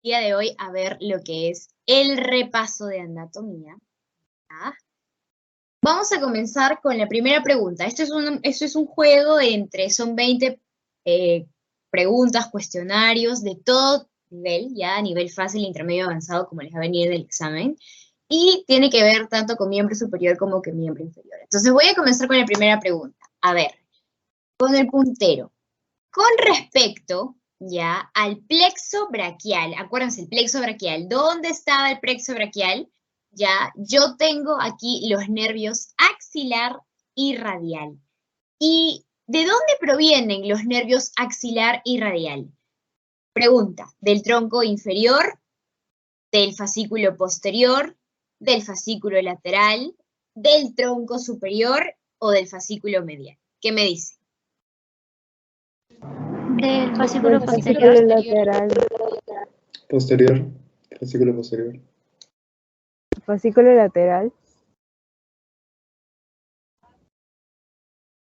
día de hoy a ver lo que es el repaso de anatomía. ¿Ah? Vamos a comenzar con la primera pregunta. Esto es un juego son 20 preguntas, cuestionarios de todo nivel, ya a nivel fácil, intermedio, avanzado, como les va a venir en el examen. Y tiene que ver tanto con miembro superior como con miembro inferior. Entonces voy a comenzar con la primera pregunta. A ver, con el puntero. Con respecto ya al plexo braquial, acuérdense, el plexo braquial, ¿dónde estaba el plexo braquial? Ya, yo tengo aquí los nervios axilar y radial. ¿Y de dónde provienen los nervios axilar y radial? Pregunta, ¿del tronco inferior, del fascículo posterior, del fascículo lateral, del tronco superior o del fascículo medial? ¿Qué me dice? Del fascículo Del posterior. fascículo lateral. Posterior, fascículo posterior. Fascículo lateral.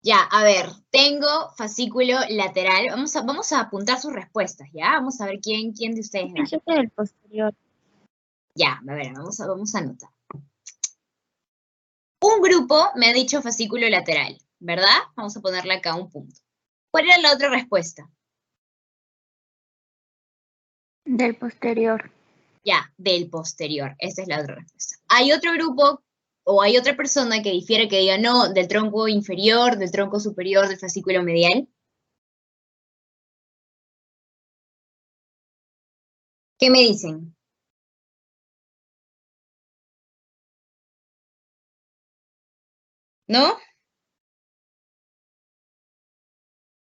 Ya, a ver, tengo fascículo lateral. Vamos a apuntar sus respuestas, ¿ya? Vamos a ver quién de ustedes gana. Pienso que del posterior. Ya, a ver, vamos a anotar. Un grupo me ha dicho fascículo lateral, ¿verdad? Vamos a ponerle acá un punto. ¿Cuál era la otra respuesta? Del posterior. Ya, del posterior. Esta es la otra respuesta. Hay otro grupo o hay otra persona que difiere que diga no, del tronco inferior, del tronco superior, del fascículo medial. ¿Qué me dicen? ¿No?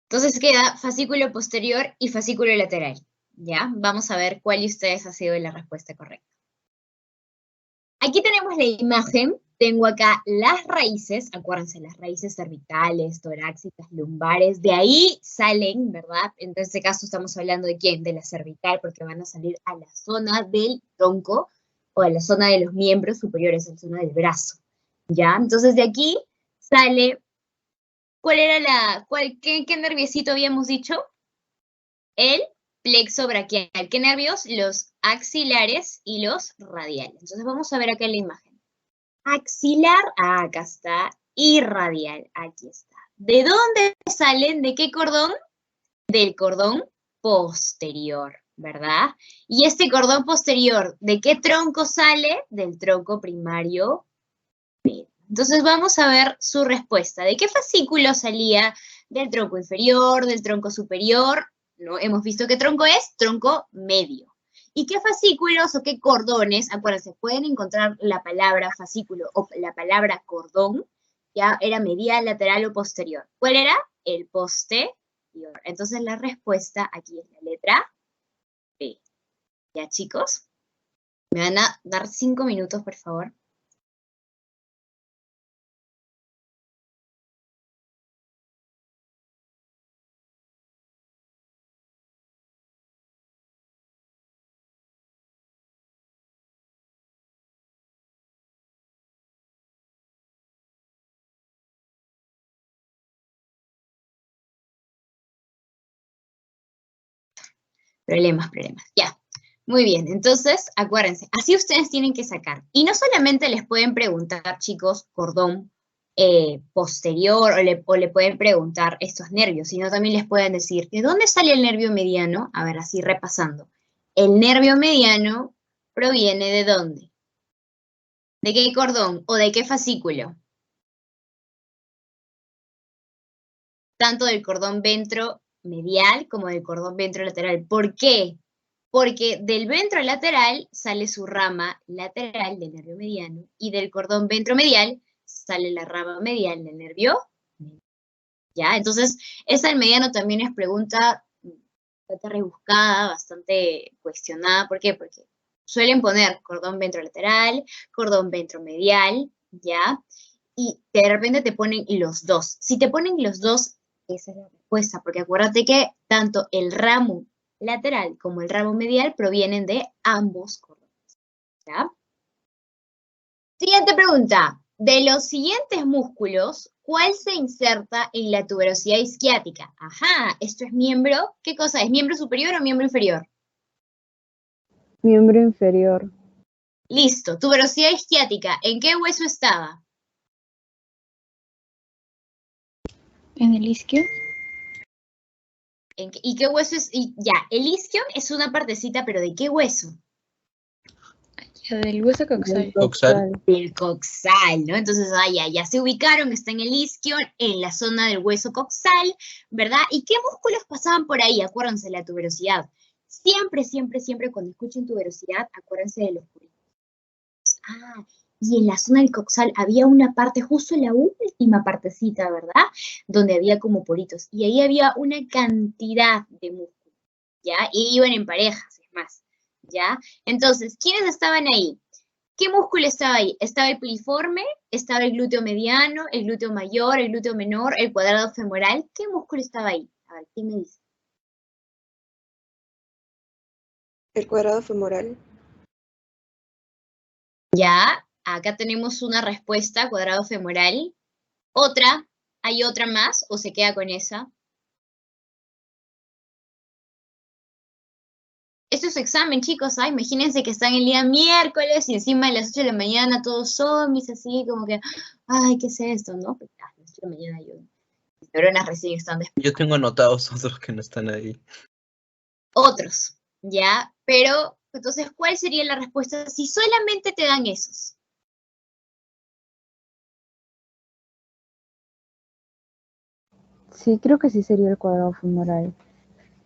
Entonces queda fascículo posterior y fascículo lateral. ¿Ya? Vamos a ver cuál de ustedes ha sido la respuesta correcta. Aquí tenemos la imagen. Tengo acá las raíces, acuérdense, las raíces cervicales, torácicas, lumbares, de ahí salen, ¿verdad? En este caso estamos hablando de quién, de la cervical, porque van a salir a la zona del tronco o a la zona de los miembros superiores, a la zona del brazo, ¿ya? Entonces de aquí sale, qué nerviecito habíamos dicho? El plexo braquial. ¿Qué nervios? Los axilares y los radiales. Entonces vamos a ver acá en la imagen. Axilar, acá está, y radial, aquí está. ¿De dónde salen? ¿De qué cordón? Del cordón posterior, ¿verdad? Y este cordón posterior, ¿de qué tronco sale? Del tronco primario. Entonces vamos a ver su respuesta. ¿De qué fascículo salía? Del tronco inferior, del tronco superior. ¿No? Hemos visto qué tronco es, tronco medio. ¿Y qué fascículos o qué cordones? Acuérdense, pueden encontrar la palabra fascículo o la palabra cordón, ya era medial, lateral o posterior. ¿Cuál era? El posterior. Entonces la respuesta aquí es la letra B. ¿Ya, chicos? ¿Me van a dar 5 minutos, por favor? Problemas. Ya. Muy bien, entonces, acuérdense, así ustedes tienen que sacar. Y no solamente les pueden preguntar, chicos, cordón posterior o le pueden preguntar estos nervios, sino también les pueden decir, ¿de dónde sale el nervio mediano? A ver, así repasando. El nervio mediano proviene ¿de dónde? ¿De qué cordón o de qué fascículo? Tanto del cordón ventromedial como del cordón ventrolateral. ¿Por qué? Porque del ventrolateral sale su rama lateral del nervio mediano y del cordón ventromedial sale la rama medial del nervio mediano. ¿Ya? Entonces, esa del mediano también es pregunta bastante rebuscada, bastante cuestionada. ¿Por qué? Porque suelen poner cordón ventrolateral, cordón ventromedial, ¿ya? Y de repente te ponen los dos. Si te ponen los dos, esa es la respuesta, porque acuérdate que tanto el ramo lateral como el ramo medial provienen de ambos cordones. ¿Ya? Siguiente pregunta. De los siguientes músculos, ¿cuál se inserta en la tuberosidad isquiática? Ajá, esto es miembro, ¿qué cosa? ¿Es miembro superior o miembro inferior? Miembro inferior. Listo. Tuberosidad isquiática, ¿en qué hueso estaba? En el isquio. ¿Y qué hueso es? Ya, el isquion es una partecita, pero ¿de qué hueso? Del hueso coxal. Del coxal. Del coxal, ¿no? Entonces, ya se ubicaron, está en el isquion, en la zona del hueso coxal, ¿verdad? ¿Y qué músculos pasaban por ahí? Acuérdense, la tuberosidad. Siempre, siempre, siempre cuando escuchen tuberosidad, acuérdense de los puritos. Y en la zona del coxal había una parte, justo en la última partecita, ¿verdad? Donde había como poritos. Y ahí había una cantidad de músculos, ¿ya? Y iban en parejas, es más, ¿ya? Entonces, ¿quiénes estaban ahí? ¿Qué músculo estaba ahí? Estaba el piriforme, estaba el glúteo mediano, el glúteo mayor, el glúteo menor, el cuadrado femoral. ¿Qué músculo estaba ahí? A ver, ¿quién me dice? El cuadrado femoral. Ya, acá tenemos una respuesta, cuadrado femoral. Otra, ¿hay otra más o se queda con esa? Esto es examen, chicos, ¿ah? Imagínense que están el día miércoles y encima de las 8 de la mañana todos zombies, así como que, ay, ¿qué es esto? ¿No? Pues, a las 8 de la mañana mis neuronas recién están despiertas. Yo tengo anotados otros que no están ahí. Otros, ¿ya? Pero, entonces, ¿cuál sería la respuesta si solamente te dan esos? Sí, creo que sí sería el cuadrado femoral.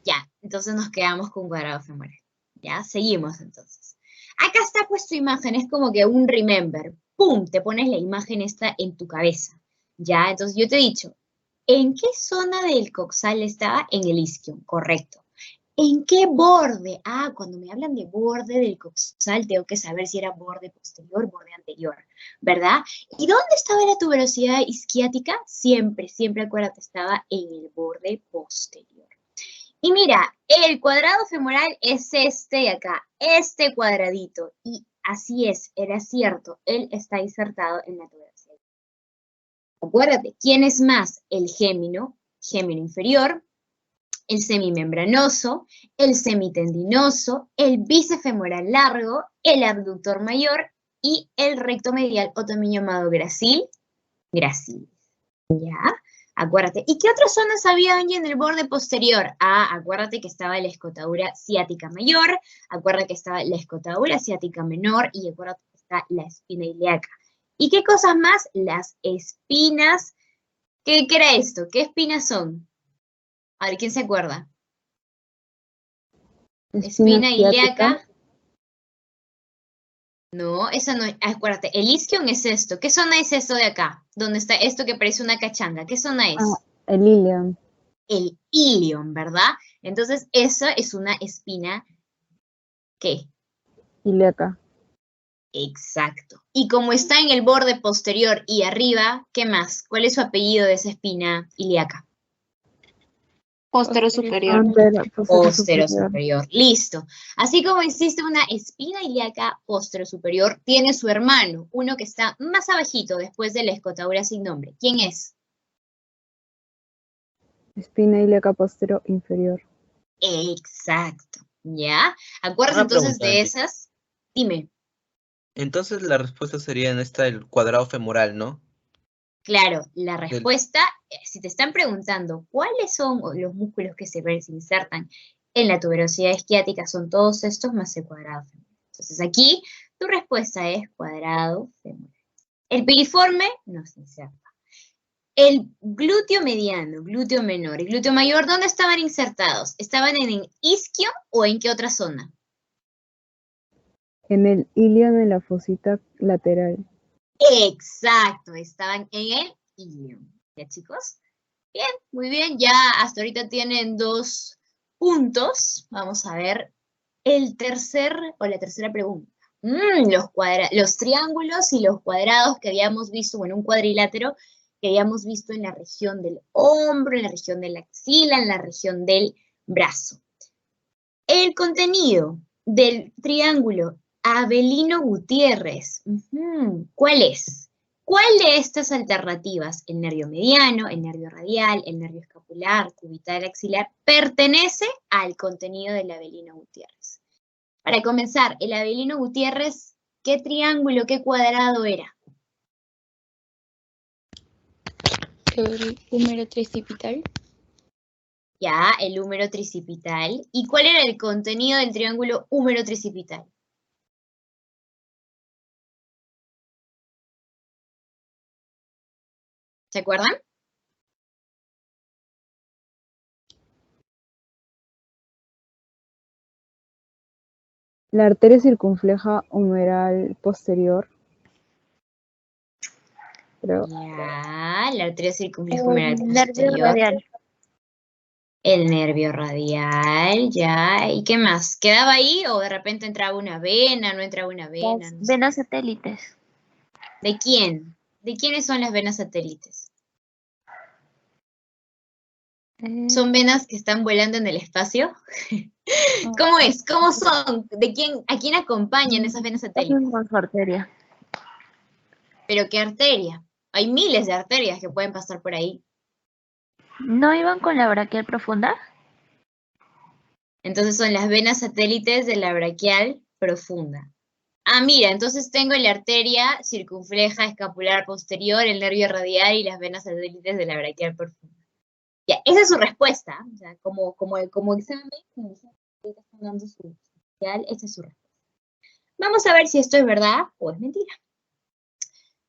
Ya, entonces nos quedamos con cuadrado femoral. Ya, seguimos entonces. Acá está puesto imagen, es como que un remember. ¡Pum! Te pones la imagen esta en tu cabeza. Ya, entonces yo te he dicho, ¿en qué zona del coxal estaba? En el isquion, correcto. ¿En qué borde? Cuando me hablan de borde del coxal, tengo que saber si era borde posterior, borde anterior, ¿verdad? ¿Y dónde estaba la tuberosidad isquiática? Siempre, siempre acuérdate, estaba en el borde posterior. Y mira, el cuadrado femoral es este de acá, este cuadradito. Y así es, era cierto, él está insertado en la tuberosidad. Acuérdate, ¿quién es más? El gémino inferior, el semimembranoso, el semitendinoso, el bíceps-femoral largo, el abductor mayor y el recto medial, o también llamado gracilis. ¿Ya? Acuérdate. ¿Y qué otras zonas había en el borde posterior? Acuérdate que estaba la escotadura ciática mayor, acuérdate que estaba la escotadura ciática menor y acuérdate que está la espina ilíaca. ¿Y qué cosas más? Las espinas. ¿Qué era esto? ¿Qué espinas son? A ver, ¿quién se acuerda? Espina ilíaca. No, esa no es. Acuérdate, el isquion es esto. ¿Qué zona es esto de acá? ¿Dónde está esto que parece una cachanga? ¿Qué zona es? El ilion. El ilion, ¿verdad? Entonces, esa es una espina, ¿qué? Ilíaca. Exacto. Y como está en el borde posterior y arriba, ¿qué más? ¿Cuál es su apellido de esa espina ilíaca? Postero superior. Postero superior. Listo. Así como existe una espina ilíaca postero superior, tiene su hermano, uno que está más abajito después de la escotadura sin nombre. ¿Quién es? Espina ilíaca postero inferior. Exacto. ¿Ya? Acuérdense Una entonces pregunta, de Andy. esas. Dime. Entonces la respuesta sería en esta el cuadrado femoral, ¿no? Claro, la respuesta, si te están preguntando cuáles son los músculos que se insertan en la tuberosidad isquiática, son todos estos más el cuadrado femoral. Entonces aquí tu respuesta es cuadrado femoral. El piriforme no se inserta. El glúteo mediano, glúteo menor y glúteo mayor, ¿dónde estaban insertados? ¿Estaban en el isquio o en qué otra zona? En el ilion, en la fosita lateral. Exacto, estaban en el ilion. ¿Ya, chicos? Bien, muy bien. Ya hasta ahorita tienen 2 puntos. Vamos a ver la tercera pregunta. Los triángulos y los cuadrados que habíamos visto, bueno, un cuadrilátero que habíamos visto en la región del hombro, en la región de la axila, en la región del brazo. El contenido del triángulo Avelino Gutiérrez, ¿cuál es? ¿Cuál de estas alternativas, el nervio mediano, el nervio radial, el nervio escapular, cubital, axilar, pertenece al contenido del Avelino Gutiérrez? Para comenzar, el Avelino Gutiérrez, ¿qué triángulo, qué cuadrado era? El húmero tricipital. Ya, el húmero tricipital. ¿Y cuál era el contenido del triángulo húmero tricipital? ¿Se acuerdan? La arteria circunfleja humeral posterior. Creo. Ya, la arteria circunfleja El humeral nervio posterior. radial. El nervio radial, ya. ¿Y qué más? ¿Quedaba ahí o de repente entraba una vena, no entraba una vena? Las No sé. venas satélites. ¿De quién? ¿De quiénes son las venas satélites? ¿Son venas que están volando en el espacio? ¿Cómo es? ¿Cómo son? ¿De quién, a quién acompañan esas venas satélites? Con su arteria. ¿Pero qué arteria? Hay miles de arterias que pueden pasar por ahí. ¿No iban con la braquial profunda? Entonces son las venas satélites de la braquial profunda. Ah, mira, entonces tengo la arteria circunfleja escapular posterior, el nervio radial y las venas satélites de la braquial profunda. Ya, esa es su respuesta. O sea, como examen, están dando su especial, esa es su respuesta. Vamos a ver si esto es verdad o es mentira.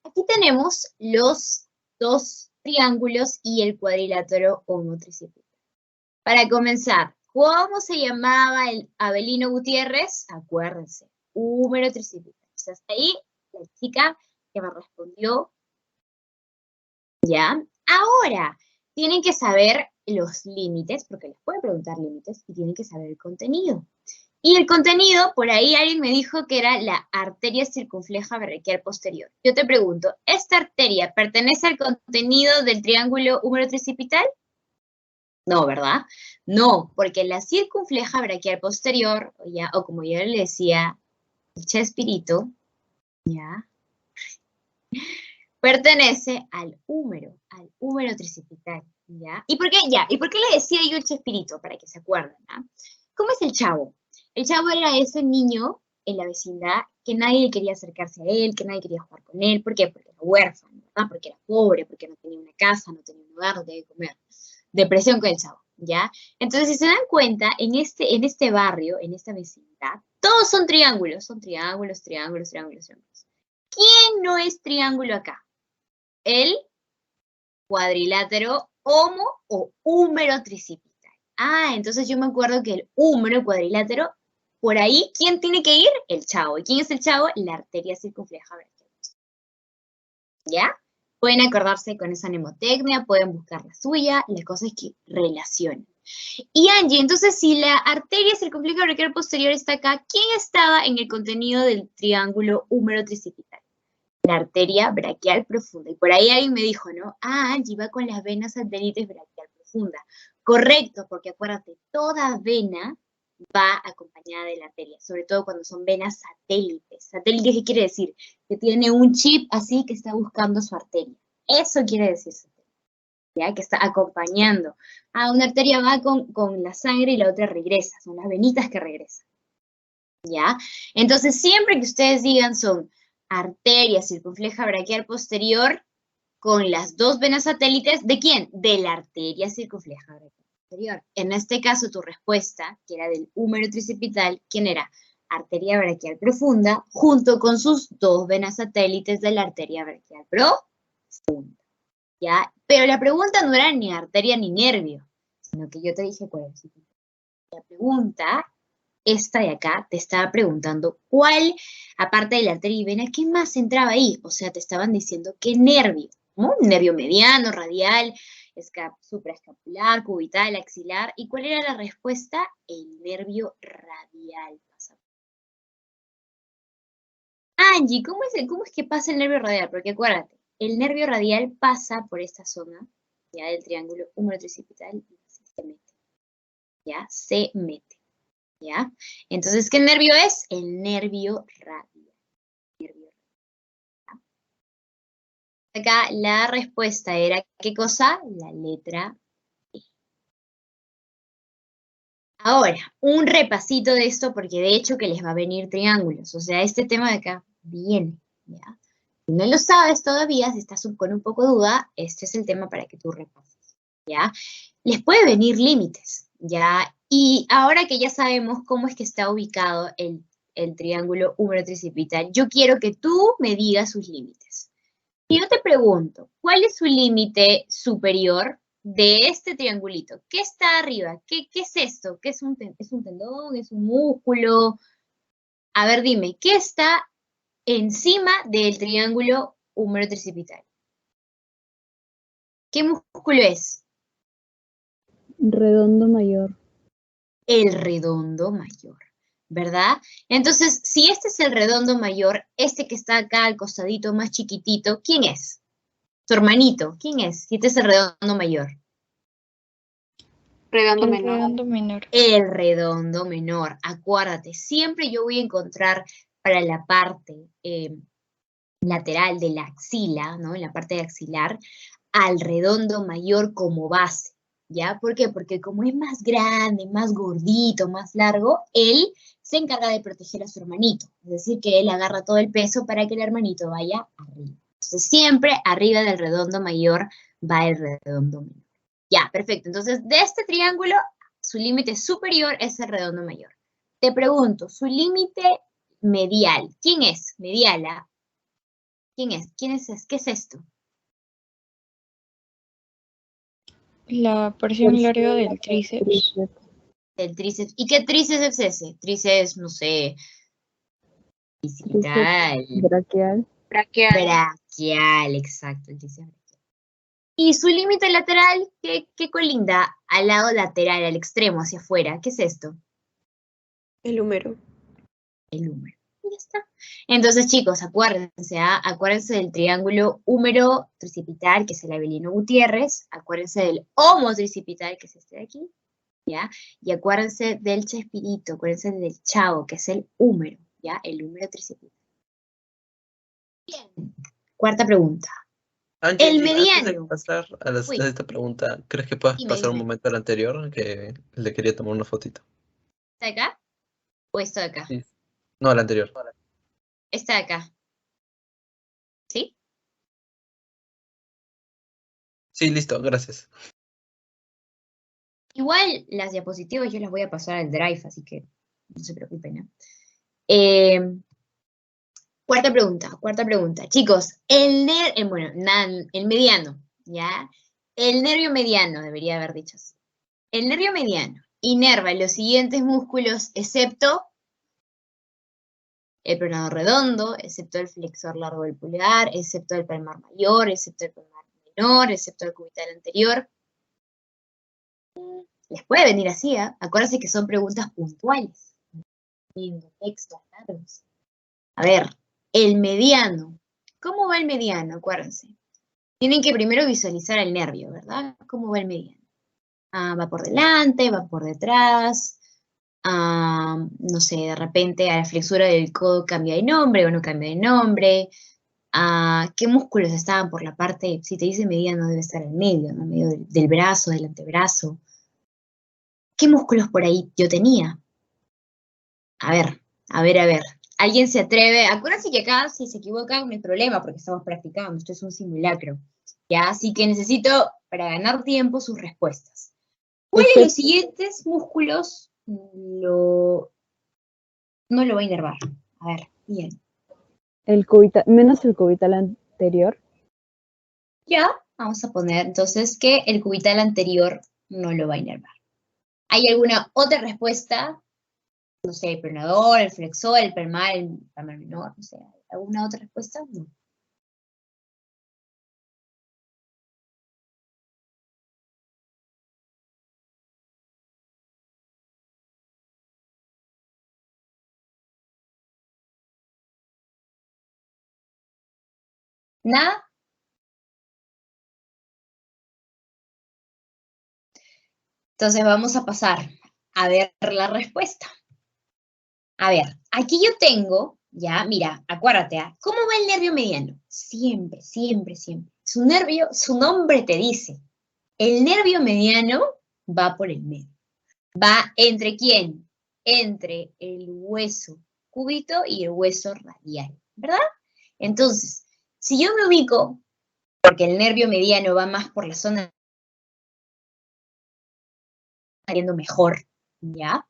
Aquí tenemos los dos triángulos y el cuadrilátero homotricipital. Para comenzar, ¿cómo se llamaba el Avelino Gutiérrez? Acuérdense, húmero tricipital. O sea, hasta ahí la chica que me respondió, ¿ya? Ahora, tienen que saber los límites, porque les pueden preguntar límites, y tienen que saber el contenido. Y el contenido, por ahí alguien me dijo que era la arteria circunfleja braquial posterior. Yo te pregunto, ¿esta arteria pertenece al contenido del triángulo húmero tricipital? No, ¿verdad? No, porque la circunfleja braquial posterior, o como yo le decía, el Chespirito, ¿ya? Pertenece al húmero tricipital, ¿ya? ¿Y por qué? Ya, ¿y por qué le decía yo el Chespirito? Para que se acuerden, ¿ah? ¿Cómo es el Chavo? El Chavo era ese niño en la vecindad que nadie quería acercarse a él, que nadie quería jugar con él. ¿Por qué? Porque era huérfano, ¿verdad? Porque era pobre, porque no tenía una casa, no tenía un lugar, no tenía que comer. Depresión con el Chavo, ¿ya? Entonces, si se dan cuenta, en este barrio, en esta vecindad, todos son triángulos, triángulos. ¿Quién no es triángulo acá? El cuadrilátero homo o húmero tricipital. Ah, entonces yo me acuerdo que el húmero cuadrilátero, por ahí, ¿quién tiene que ir? El Chavo. ¿Y quién es el Chavo? La arteria circunfleja braquial. ¿Ya? Pueden acordarse con esa mnemotecnia, pueden buscar la suya, la cosa es que relacionen. Y Angie, entonces si la arteria circunfleja braquial posterior está acá, ¿quién estaba en el contenido del triángulo húmero tricipital? La arteria braquial profunda. Y por ahí alguien me dijo, ¿no? Ah, Angie va con las venas satélites braquial profunda. Correcto, porque acuérdate, toda vena va acompañada de la arteria, sobre todo cuando son venas satélites. ¿Satélites qué quiere decir? Que tiene un chip así que está buscando su arteria. Eso quiere decir satélite, ¿ya? Que está acompañando. Ah, una arteria va con la sangre y la otra regresa. Son las venitas que regresan, ¿ya? Entonces, siempre que ustedes digan son arteria circunfleja braquial posterior con las dos venas satélites, ¿de quién? De la arteria circunfleja braquial posterior. En este caso, tu respuesta, que era del húmero tricipital, ¿quién era? Arteria braquial profunda, junto con sus dos venas satélites de la arteria braquial profunda, ¿ya? Pero la pregunta no era ni arteria ni nervio, sino que yo te dije cuál es. La pregunta, esta de acá, te estaba preguntando cuál, aparte de la arteria y vena, ¿qué más entraba ahí? O sea, te estaban diciendo qué nervio, ¿no? Nervio mediano, radial, supraescapular, cubital, axilar. ¿Y cuál era la respuesta? El nervio radial. Angie, ¿cómo es que pasa el nervio radial? Porque acuérdate, el nervio radial pasa por esta zona, ya del triángulo húmero tricipital, y así se mete. Ya, se mete. ¿Ya? Entonces, ¿qué nervio es? El nervio radial. Acá la respuesta era, ¿qué cosa? La letra B. Ahora, un repasito de esto, porque de hecho que les va a venir triángulos. O sea, este tema de acá viene, ¿ya? Si no lo sabes todavía, si estás con un poco de duda, este es el tema para que tú repases, ¿ya? Les puede venir límites, ¿ya? Y ahora que ya sabemos cómo es que está ubicado el triángulo húmero tricipital, yo quiero que tú me digas sus límites. Si yo te pregunto, ¿cuál es su límite superior de este triangulito? ¿Qué está arriba? ¿Qué es esto? ¿Qué es un tendón? ¿Es un músculo? A ver, dime, ¿qué está encima del triángulo húmero tricipital? ¿Qué músculo es? Redondo mayor. El redondo mayor, ¿verdad? Entonces, si este es el redondo mayor, este que está acá al costadito más chiquitito, ¿quién es? Su hermanito, ¿quién es? Si este es el redondo mayor. Redondo El menor. redondo menor. El redondo menor. Acuérdate, siempre yo voy a encontrar para la parte lateral de la axila, ¿no? En la parte de axilar, al redondo mayor como base, ¿ya? ¿Por qué? Porque como es más grande, más gordito, más largo, él se encarga de proteger a su hermanito. Es decir, que él agarra todo el peso para que el hermanito vaya arriba. Entonces, siempre arriba del redondo mayor va el redondo menor. Ya, perfecto. Entonces, de este triángulo, su límite superior es el redondo mayor. Te pregunto, su límite medial, ¿quién es? Mediala. ¿Quién es? ¿Quién es? ¿Qué es esto? La porción larga del tríceps. Tríceps. El tríceps. ¿Y qué tríceps es ese? Tríceps, no sé, bicipital, Braquial. braquial, exacto, el tríceps braquial. ¿Y su límite lateral? ¿Qué colinda al lado lateral, al extremo, hacia afuera? ¿Qué es esto? El húmero. El húmero. Y ya está. Entonces, chicos, acuérdense, ¿ah? Acuérdense del triángulo húmero tricipital, que es el Avelino Gutiérrez. Acuérdense del homotricipital, que es este de aquí. ¿Ya? Y acuérdense del chespirito, acuérdense del chavo, que es el húmero, ¿ya? El húmero tricipital. Bien. Cuarta pregunta. Angie, El antes de mediano. pasar Uy. a esta pregunta, ¿crees que puedas Dime, pasar un dime. momento al anterior que le quería tomar una fotito? ¿Está acá? ¿O está acá? Sí. No, al anterior. Está acá. ¿Sí? Sí, listo, gracias. Igual las diapositivas yo las voy a pasar al Drive, así que no se preocupen, ¿no? Cuarta pregunta. Chicos, el mediano, ¿ya? El nervio mediano, debería haber dicho así. El nervio mediano inerva los siguientes músculos, excepto el pronador redondo, excepto el flexor largo del pulgar, excepto el palmar mayor, excepto el palmar menor, excepto el cubital anterior. Les puede venir así, ¿eh? Acuérdense que son preguntas puntuales. Textos largos. A ver, el mediano. ¿Cómo va el mediano? Acuérdense. Tienen que primero visualizar el nervio, ¿verdad? ¿Cómo va el mediano? Va por delante, va por detrás. No sé, de repente a la flexura del codo cambia de nombre o no cambia de nombre. ¿Qué músculos estaban por la parte? Si te dice mediano, debe estar en medio, ¿no? En medio del brazo, del antebrazo. ¿Qué músculos por ahí yo tenía? A ver. ¿Alguien se atreve? Acuérdense que acá, si se equivocan, no hay problema, porque estamos practicando. Esto es un simulacro. ¿Ya? Así que necesito, para ganar tiempo, sus respuestas. ¿Cuál de los siguientes músculos no lo va a inervar? A ver, bien. El cubital, menos el cubital anterior. Ya, vamos a poner entonces que el cubital anterior no lo va a inervar. ¿Hay alguna otra respuesta? No sé, el pronador, el flexor, el palmar menor, no sé. ¿Alguna otra respuesta? No. ¿Nada? Entonces vamos a pasar a ver la respuesta. A ver, aquí yo tengo, ya, mira, acuérdate, ¿cómo va el nervio mediano? Siempre. Su nombre te dice, el nervio mediano va por el medio. Va ¿entre quién? Entre el hueso cúbito y el hueso radial, ¿verdad? Entonces, si yo me ubico, porque el nervio mediano va más por la zona yendo mejor, ¿ya?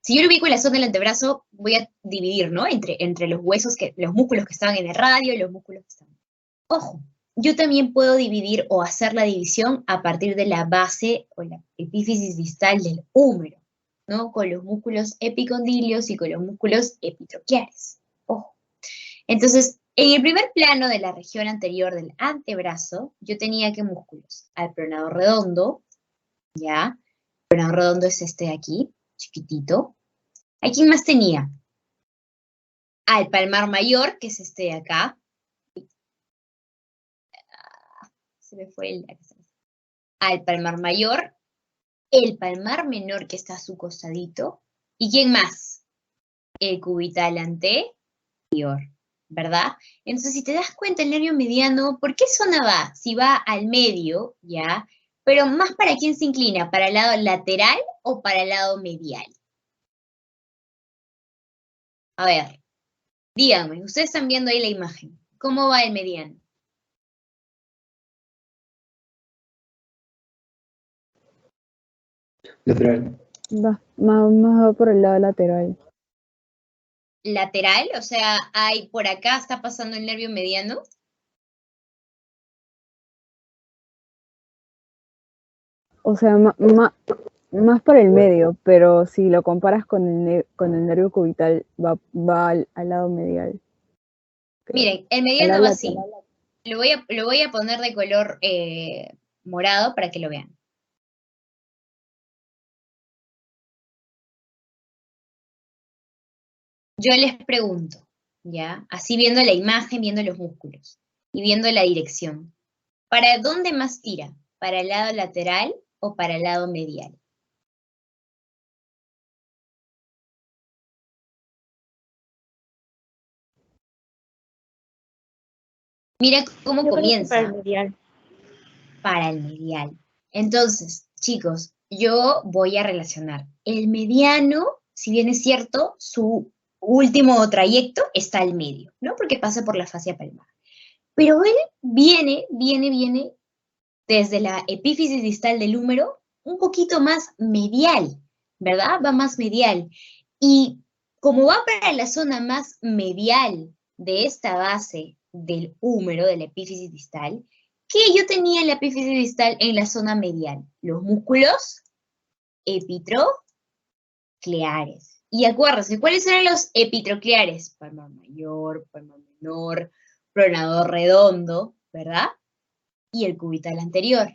Si yo lo ubico en la zona del antebrazo, voy a dividir, ¿no? Entre los huesos, los músculos que estaban en el radio y los músculos que estaban. Ojo, yo también puedo dividir o hacer la división a partir de la base o la epífisis distal del húmero, ¿no? Con los músculos epicondilios y con los músculos epitroquiares. Ojo. Entonces, en el primer plano de la región anterior del antebrazo, yo tenía ¿qué músculos? Al pronador redondo, ¿ya? El pronador redondo es este de aquí, chiquitito. ¿A quién más tenía? Al palmar mayor, que es este de acá. Se me fue el... Al palmar mayor, el palmar menor que está a su costadito. ¿Y quién más? El cubital anterior, ¿verdad? Entonces, si te das cuenta, el nervio mediano, ¿por qué zona va? Si va al medio, ¿ya? Pero más ¿para quién se inclina? ¿Para el lado lateral o para el lado medial? A ver, díganme, ustedes están viendo ahí la imagen. ¿Cómo va el mediano? Lateral. Más va por el lado lateral. Lateral, o sea, hay por acá está pasando el nervio mediano. O sea, más para el medio, pero si lo comparas con el nervio cubital, va al lado medial. Creo. Miren, el Al mediano lado va así. lateral. Lo voy a poner de color morado para que lo vean. Yo les pregunto, ¿ya? Así viendo la imagen, viendo los músculos y viendo la dirección. ¿Para dónde más tira? ¿Para el lado lateral o para el lado medial? Mira cómo comienza. Para el medial. Para el medial. Entonces, chicos, yo voy a relacionar. El mediano, si bien es cierto, su último trayecto está al medio, ¿no? Porque pasa por la fascia palmar. Pero él viene desde la epífisis distal del húmero un poquito más medial, ¿verdad? Va más medial. Y como va para la zona más medial de esta base del húmero, de la epífisis distal, ¿qué yo tenía en la epífisis distal en la zona medial? Los músculos epitrocleares. Y acuérdense, ¿cuáles eran los epitrocleares? Palmar mayor, palmar menor, pronador redondo, ¿verdad? Y el cubital anterior.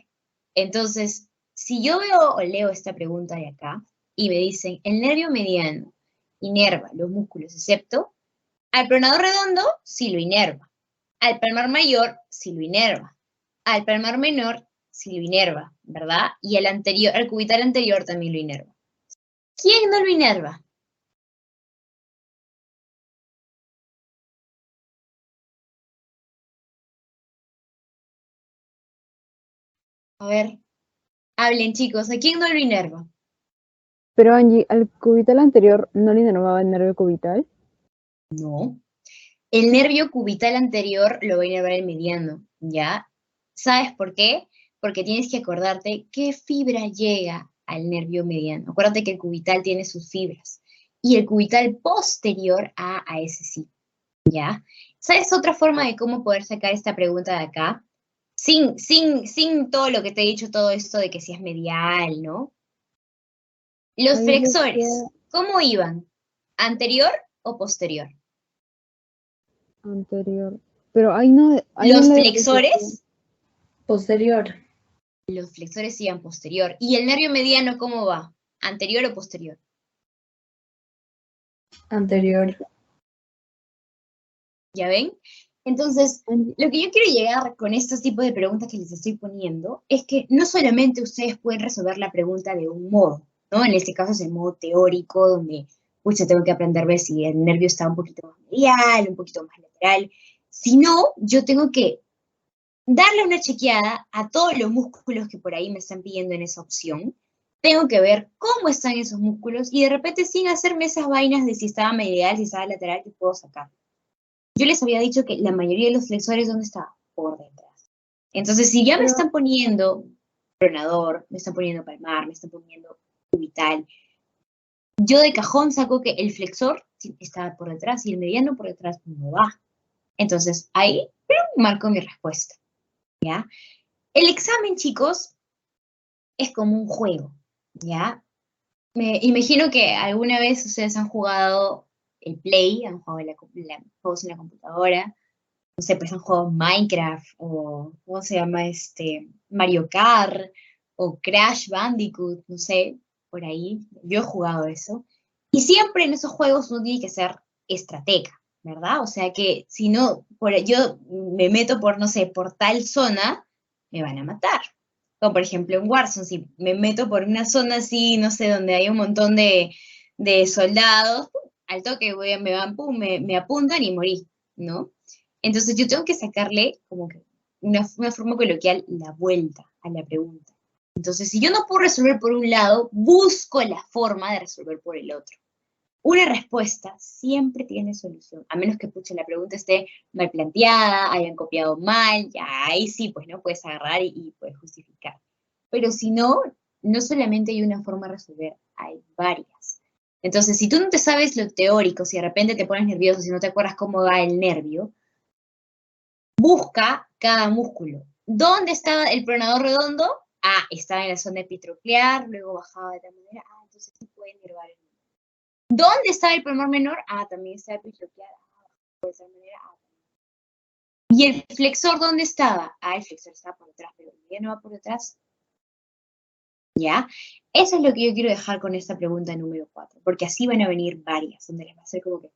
Entonces, si yo veo o leo esta pregunta de acá y me dicen, el nervio mediano inerva los músculos excepto, al pronador redondo sí lo inerva, al palmar mayor sí lo inerva, al palmar menor sí lo inerva, ¿verdad? Y al cubital anterior también lo inerva. ¿Quién no lo inerva? A ver, hablen chicos, ¿a quién no lo inerva? Pero Angie, ¿al cubital anterior no le inervaba el nervio cubital? No. El nervio cubital anterior lo va a inervar el mediano, ¿ya? ¿Sabes por qué? Porque tienes que acordarte qué fibra llega al nervio mediano. Acuérdate que el cubital tiene sus fibras. Y el cubital posterior a ese sí, ¿ya? ¿Sabes otra forma de cómo poder sacar esta pregunta de acá? Sin todo lo que te he dicho, todo esto de que si es medial, ¿no? Los Ahí flexores, decía ¿cómo iban? ¿Anterior o posterior? anterior. Pero ahí no. Ahí Los en la flexores, Posterior. los flexores iban posterior. ¿Y el nervio mediano cómo va? ¿Anterior o posterior? Anterior. ¿Ya ven? Entonces, Angie, lo que yo quiero llegar con estos tipos de preguntas que les estoy poniendo es que no solamente ustedes pueden resolver la pregunta de un modo, ¿no? En este caso es el modo teórico, donde, pucha, tengo que aprender a ver si el nervio está un poquito más medial, un poquito más lateral, sino yo tengo que darle una chequeada a todos los músculos que por ahí me están pidiendo en esa opción tengo que ver cómo están esos músculos y de repente sin hacerme esas vainas de si estaba medial, si estaba lateral, que puedo sacar. Yo les había dicho que la mayoría de los flexores, ¿dónde está? Por detrás. Entonces, si ya me Pero- están poniendo pronador, me están poniendo palmar, me están poniendo cubital, yo de cajón saco que el flexor está por detrás y el mediano por detrás no va. Entonces, ahí marco mi respuesta, ¿ya? El examen, chicos, es como un juego, ¿ya? Me imagino que alguna vez ustedes han jugado el Play, han jugado juegos en la computadora, no sé, pues han jugado Minecraft o, ¿cómo se llama? Mario Kart o Crash Bandicoot, no sé, por ahí. Yo he jugado eso. Y siempre en esos juegos uno tiene que ser estratega, ¿verdad? O sea que si no, yo me meto por, no sé, por tal zona, me van a matar. Como por ejemplo en Warzone, si me meto por una zona así, no sé, donde hay un montón de soldados, ¡pum! Al toque me van, pum, me apuntan y morí, ¿no? Entonces yo tengo que sacarle como que una forma coloquial la vuelta a la pregunta. Entonces, si yo no puedo resolver por un lado, busco la forma de resolver por el otro. Una respuesta siempre tiene solución, a menos que pucha, la pregunta esté mal planteada, hayan copiado mal, ya ahí sí, pues no puedes agarrar y puedes justificar. Pero si no, no solamente hay una forma de resolver, hay varias. Entonces, si tú no te sabes lo teórico, si de repente te pones nervioso, si no te acuerdas cómo va el nervio, busca cada músculo. ¿Dónde estaba el pronador redondo? Ah, estaba en la zona epicondrial, luego bajaba de tal manera. Ah, entonces sí puede enervar el músculo. ¿Dónde estaba el pulmón menor? Ah, también estaba epicondrial. Ah, de esa manera. Ah, ¿y el flexor dónde estaba? Ah, el flexor estaba por detrás, pero ya no va por detrás. ¿Ya? Eso es lo que yo quiero dejar con esta pregunta número 4, porque así van a venir varias, donde les va a hacer como que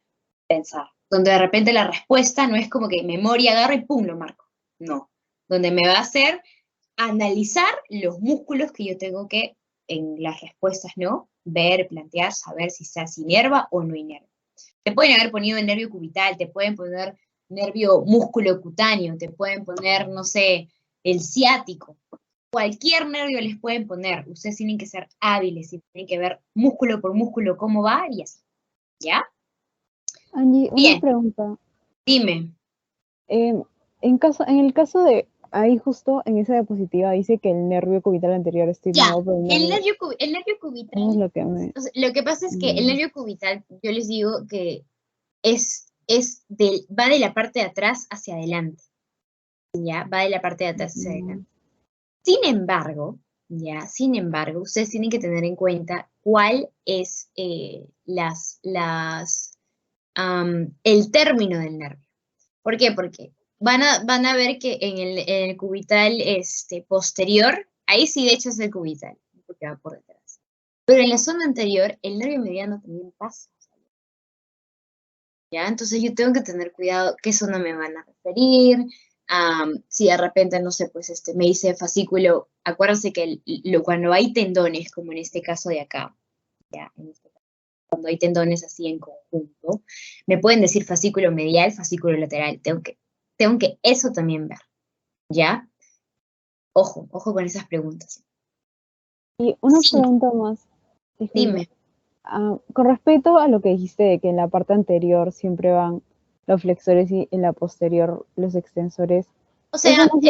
pensar, donde de repente la respuesta no es como que memoria agarro y pum, lo marco. No, donde me va a hacer analizar los músculos que yo tengo que, en las respuestas, ¿no? Ver, plantear, saber si se inerva o no inerva. Te pueden haber ponido el nervio cubital, te pueden poner nervio músculo cutáneo, te pueden poner, no sé, el ciático. Cualquier nervio les pueden poner. Ustedes tienen que ser hábiles y tienen que ver músculo por músculo cómo va y así. ¿Ya? Angie, una Bien, pregunta. dime. En en el caso de ahí justo en esa diapositiva dice que el nervio cubital anterior está Ya, innervado por el nervio eso es cubital, lo que me... o sea, lo que pasa es que el nervio cubital, yo les digo que va de la parte de atrás hacia adelante, ¿ya? Va de la parte de atrás hacia adelante. Sin embargo, ustedes tienen que tener en cuenta cuál es el término del nervio. ¿Por qué? Porque van a ver que en el cubital posterior, ahí sí de hecho es el cubital, porque va por detrás. Pero en la zona anterior, el nervio mediano también pasa. ¿Ya? Entonces yo tengo que tener cuidado qué zona me van a referir. Si de repente, no sé, pues me dice fascículo, acuérdense que cuando hay tendones, como en este caso de acá, ¿ya? Cuando hay tendones así en conjunto, me pueden decir fascículo medial, fascículo lateral. Tengo que eso también ver, ¿ya? Ojo, ojo con esas preguntas. Y una Sí, pregunta más, disculpa. dime. Con respecto a lo que dijiste de que en la parte anterior siempre van los flexores y en la posterior los extensores, O eso sea, no se...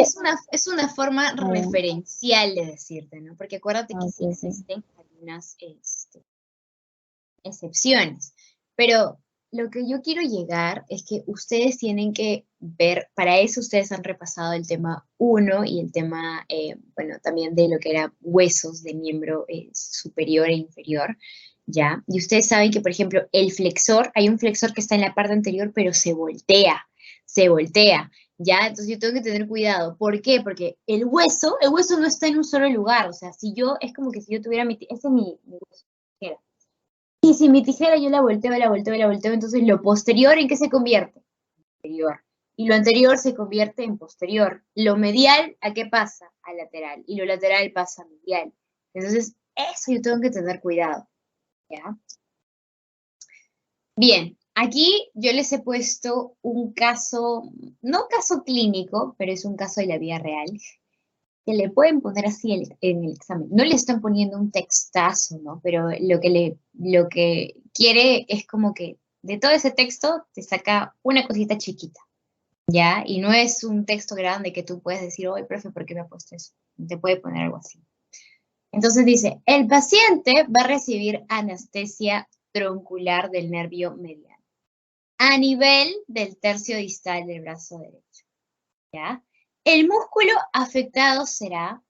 es una forma referencial de decirte, ¿no? Porque acuérdate que sí ok, ok. existen algunas excepciones. Pero lo que yo quiero llegar es que ustedes tienen que ver, para eso ustedes han repasado el tema 1 y el tema, bueno, también de lo que era huesos de miembro superior e inferior, ¿ya? Y ustedes saben que, por ejemplo, el flexor, hay un flexor que está en la parte anterior, pero se voltea. ¿Ya? Entonces yo tengo que tener cuidado. ¿Por qué? Porque el hueso no está en un solo lugar. O sea, si yo, es como que si yo tuviera ese es mi hueso. Y si mi tijera yo la volteo, entonces lo posterior, ¿en qué se convierte? Anterior. Y lo anterior se convierte en posterior. Lo medial, ¿a qué pasa? A lateral. Y lo lateral pasa a medial. Entonces, eso yo tengo que tener cuidado. ¿Ya? Bien, aquí yo les he puesto un caso, no caso clínico, pero es un caso de la vida real. que le pueden poner así en el examen. No le están poniendo un textazo, ¿no? Pero lo que quiere es como que de todo ese texto te saca una cosita chiquita, ¿ya? Y no es un texto grande que tú puedes decir, oye, profe, ¿por qué me ha puesto eso? Te puede poner algo así. Entonces dice, el paciente va a recibir anestesia troncular del nervio mediano a nivel del tercio distal del brazo derecho, ¿ya? El músculo afectado será,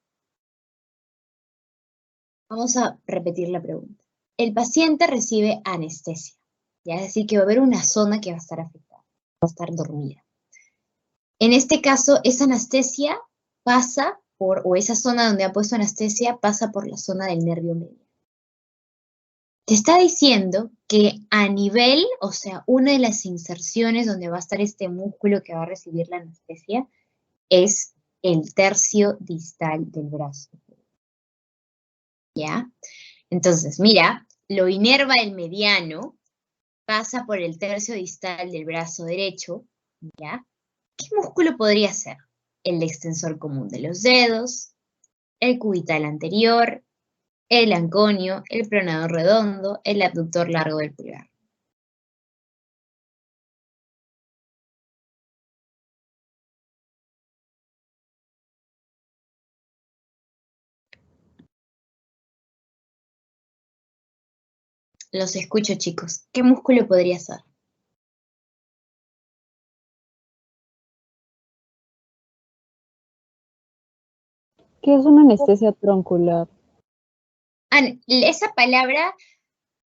vamos a repetir la pregunta. El paciente recibe anestesia, ¿ya? Es decir, que va a haber una zona que va a estar afectada, va a estar dormida. En este caso, esa anestesia pasa por, o esa zona donde ha puesto anestesia pasa por la zona del nervio mediano. Te está diciendo que a nivel, o sea, una de las inserciones donde va a estar este músculo que va a recibir la anestesia es el tercio distal del brazo. ¿Ya? Entonces, mira, lo inerva el mediano, pasa por el tercio distal del brazo derecho, ¿ya? ¿Qué músculo podría ser? El extensor común de los dedos, el cubital anterior, el anconio, el pronador redondo, el abductor largo del pulgar. Los escucho, chicos. ¿Qué músculo podría ser? ¿Qué es una anestesia troncular? Esa palabra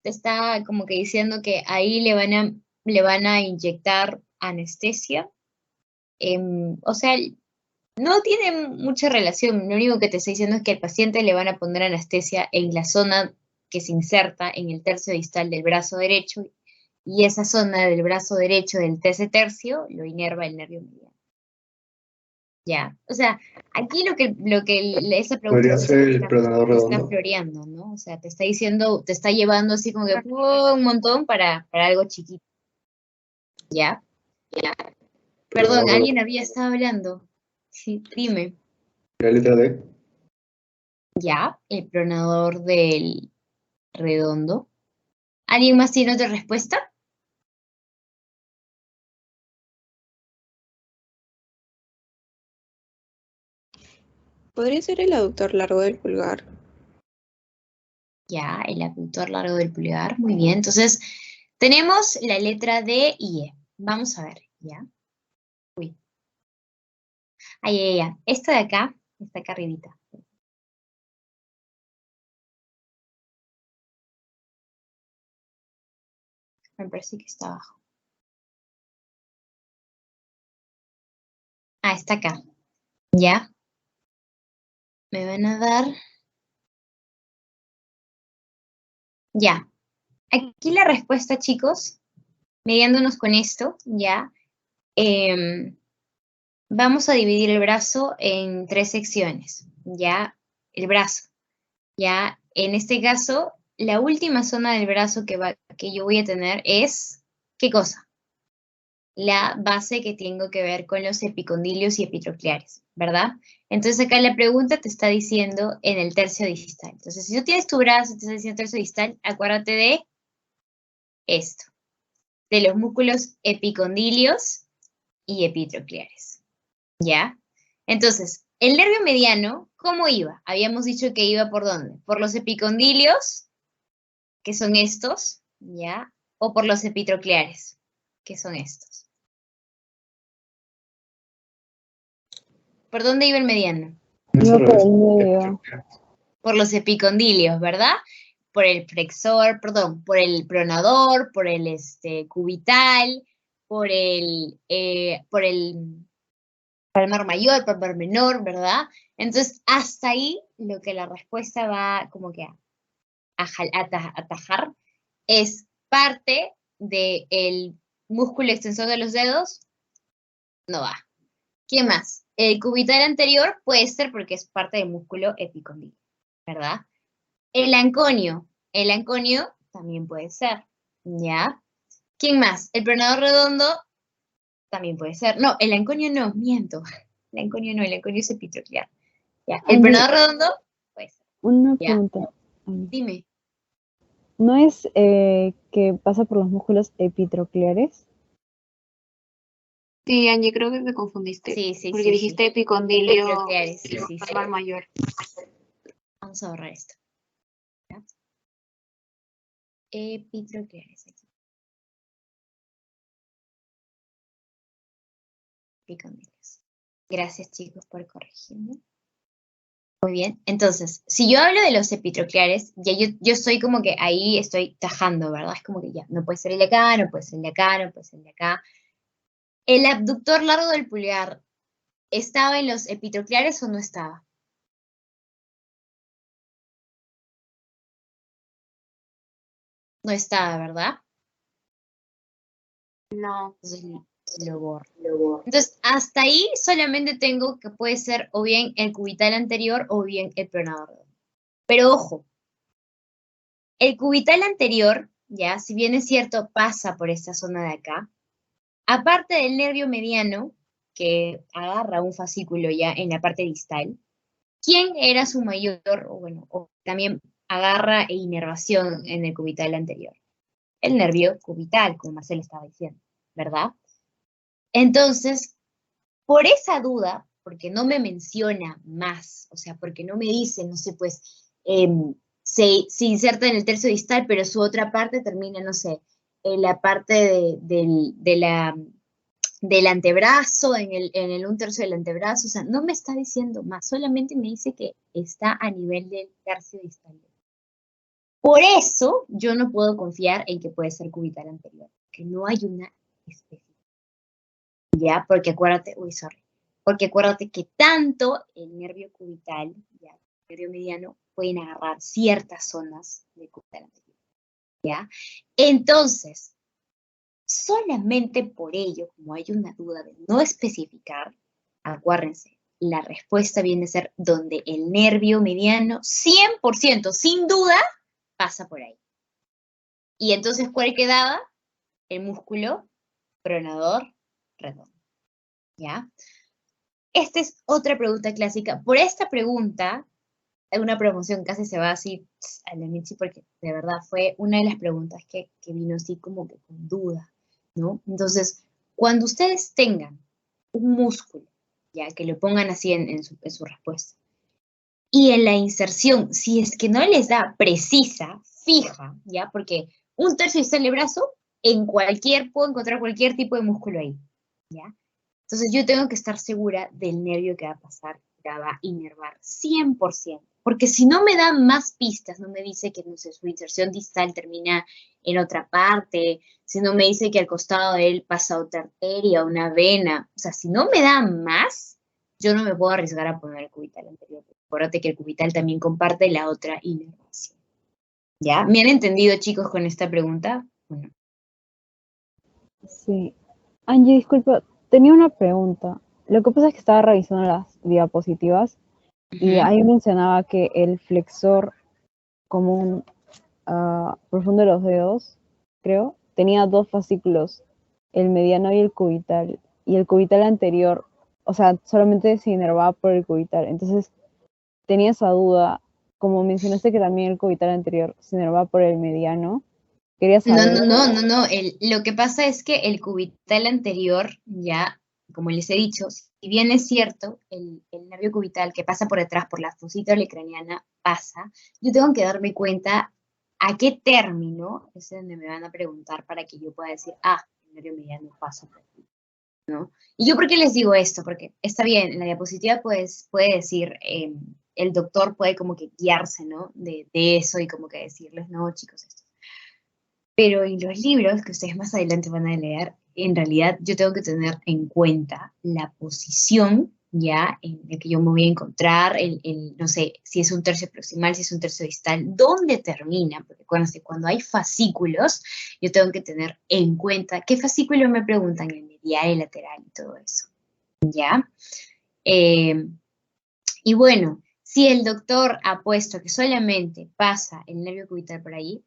te está como que diciendo que ahí le van a inyectar anestesia. O sea, no tiene mucha relación. Lo único que te está diciendo es que al paciente le van a poner anestesia en la zona que se inserta en el tercio distal del brazo derecho, y esa zona del brazo derecho del tercer tercio lo inerva el nervio mediano. Ya, o sea, aquí lo que esa pregunta Podría ser el pronador te está redondo. floreando, ¿no? O sea, te está diciendo, te está llevando así como que un montón para algo chiquito. ¿Ya? Perdón, Pronador alguien redondo. había estado hablando. Sí, dime. La letra D. Ya, el pronador del redondo. ¿Alguien más tiene otra respuesta? ¿Podría ser el aductor largo del pulgar? Ya, el abductor largo del pulgar. Muy bien. Entonces, tenemos la letra D y E. Vamos a ver, ¿ya? Uy. Ay. Esta de acá, está acá arribita. Me parece que está abajo. Ah, está acá. ¿Ya? Me van a dar... Ya. Aquí la respuesta, chicos, mediándonos con esto, ¿ya? Vamos a dividir el brazo en 3 secciones, ¿ya? El brazo, ¿ya? En este caso, la última zona del brazo que yo voy a tener es, ¿qué cosa? La base que tengo que ver con los epicondilios y epitrocleares, ¿verdad? Entonces acá la pregunta te está diciendo en el tercio distal. Entonces, si tú tienes tu brazo y te está diciendo tercio distal, acuérdate de esto, de los músculos epicondilios y epitrocleares, ¿ya? Entonces, el nervio mediano, ¿cómo iba? Habíamos dicho que iba ¿por dónde? Por los epicondilios, que son estos, ¿ya? O por los epitrocleares, que son estos. ¿Por dónde iba el mediano? Es No, al por revés. el medio. Por los epicondilios, ¿verdad? Por el flexor, perdón, por el pronador, por el cubital, por el palmar mayor, palmar menor, ¿verdad? Entonces, hasta ahí lo que la respuesta va como que a atajar es parte del músculo extensor de los dedos, no va. ¿Qué más? El cubital anterior puede ser porque es parte del músculo epicondilio, ¿verdad? El anconio también puede ser, ¿ya? ¿Quién más? El pronador redondo también puede ser. No, el anconio no, miento. El anconio no, el anconio es epitroclear. Ya. ¿El Angie, pronador redondo? Pues, una ya. pregunta. Angie. Dime. ¿No es que pasa por los músculos epitrocleares? Sí, Angie, creo que te confundiste. Sí, sí, Porque sí, dijiste sí. epicondilio Epitrocleares, sí, sí, sí. normal mayor. Vamos a borrar esto. ¿Ya? Epitrocleares aquí. Epicondilios. Gracias, chicos, por corregirme. Muy bien. Entonces, si yo hablo de los epitrocleares, ya yo estoy como que ahí estoy tajando, ¿verdad? Es como que ya, no puede ser el de acá, no puede ser el de acá, no puede ser el de acá. ¿El abductor largo del pulgar estaba en los epitrocleares o no estaba? No estaba, ¿verdad? No. Entonces lo borro. Entonces, hasta ahí solamente tengo que puede ser o bien el cubital anterior o bien el pronador. Pero ojo, el cubital anterior, ya, si bien es cierto, pasa por esta zona de acá, aparte del nervio mediano, que agarra un fascículo ya en la parte distal, ¿quién era su mayor, o bueno, o también agarra e inervación en el cubital anterior? El nervio cubital, como Marcelo estaba diciendo, ¿verdad? Entonces, por esa duda, porque no me menciona más, o sea, porque no me dice, no sé, pues, se inserta en el tercio distal, pero su otra parte termina, no sé, en la parte del antebrazo, en el un tercio del antebrazo, o sea, no me está diciendo más, solamente me dice que está a nivel del tercio distal. Por eso yo no puedo confiar en que puede ser cubital anterior, que no hay una especie. ¿Ya? Porque acuérdate, porque acuérdate que tanto el nervio cubital y el nervio mediano pueden agarrar ciertas zonas del cubital anterior, ¿ya? Entonces, solamente por ello, como hay una duda de no especificar, acuérdense, la respuesta viene a ser donde el nervio mediano 100%, sin duda, pasa por ahí. Y entonces, ¿cuál quedaba? El músculo pronador redondo, ¿ya? Esta es otra pregunta clásica. Por esta pregunta, una promoción casi se va así a la Michi porque de verdad fue una de las preguntas que vino así como que con duda, ¿no? Entonces, cuando ustedes tengan un músculo, ya que lo pongan así en su respuesta, y en la inserción, si es que no les da precisa, fija, ¿ya? Porque un tercio distal del brazo, puedo encontrar cualquier tipo de músculo ahí, ¿ya? Entonces yo tengo que estar segura del nervio que va a pasar, que va a inervar 100%. Porque si no me da más pistas, no me dice que, no sé, su inserción distal termina en otra parte, si no me dice que al costado de él pasa otra arteria, una vena, o sea, si no me da más, yo no me puedo arriesgar a poner el cubital anterior. Acuérdate que el cubital también comparte la otra inervación. ¿Ya? ¿Me han entendido, chicos, con esta pregunta? Bueno. Sí. Angie, disculpa, tenía una pregunta. Lo que pasa es que estaba revisando las diapositivas y ahí mencionaba que el flexor común profundo de los dedos, creo, tenía dos fascículos, el mediano y el cubital. Y el cubital anterior, o sea, solamente se inervaba por el cubital. Entonces, tenía esa duda, como mencionaste que también el cubital anterior se inervaba por el mediano. Quería saber. No. Lo que pasa es que el cubital anterior, ya, como les he dicho, si bien es cierto, el nervio cubital que pasa por detrás, por la fosita olecraniana, pasa, yo tengo que darme cuenta a qué término es donde me van a preguntar para que yo pueda decir, el nervio mediano pasa por aquí, ¿no? ¿Y yo por qué les digo esto? Porque está bien, en la diapositiva pues, puede decir, el doctor puede como que guiarse, ¿no? De eso y como que decirles, no, chicos, esto. Pero en los libros que ustedes más adelante van a leer, en realidad yo tengo que tener en cuenta la posición ya en la que yo me voy a encontrar, no sé, si es un tercio proximal, si es un tercio distal, dónde termina, porque cuando hay fascículos, yo tengo que tener en cuenta qué fascículo me preguntan, el medial, el lateral y todo eso, ¿ya? Y bueno, si el doctor ha puesto que solamente pasa el nervio cubital por ahí,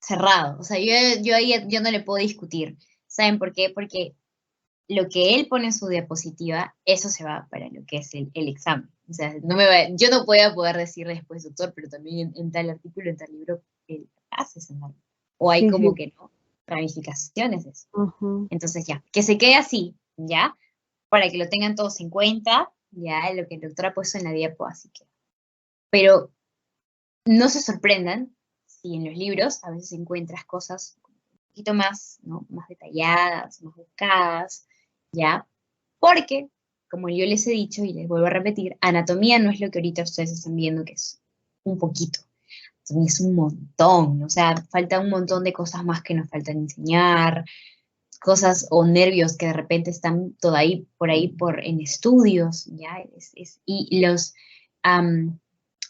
cerrado. O sea, yo ahí yo no le puedo discutir. ¿Saben por qué? Porque lo que él pone en su diapositiva, eso se va para lo que es el examen. O sea, yo no voy a poder decir después, doctor, pero también en tal artículo, en tal libro, haces en algo. O hay Sí, como sí. que no, ramificaciones de eso. Ajá. Entonces ya, que se quede así, ¿ya? Para que lo tengan todos en cuenta, ya, lo que el doctor ha puesto en la diapo, así que. Pero no se sorprendan si en los libros a veces encuentras cosas un poquito más, ¿no? Más detalladas, más buscadas, ¿ya? Porque, como yo les he dicho y les vuelvo a repetir, anatomía no es lo que ahorita ustedes están viendo, que es un poquito. Anatomía es un montón, o sea, falta un montón de cosas más que nos faltan enseñar, cosas o nervios que de repente están todavía por ahí en estudios, ¿ya? Y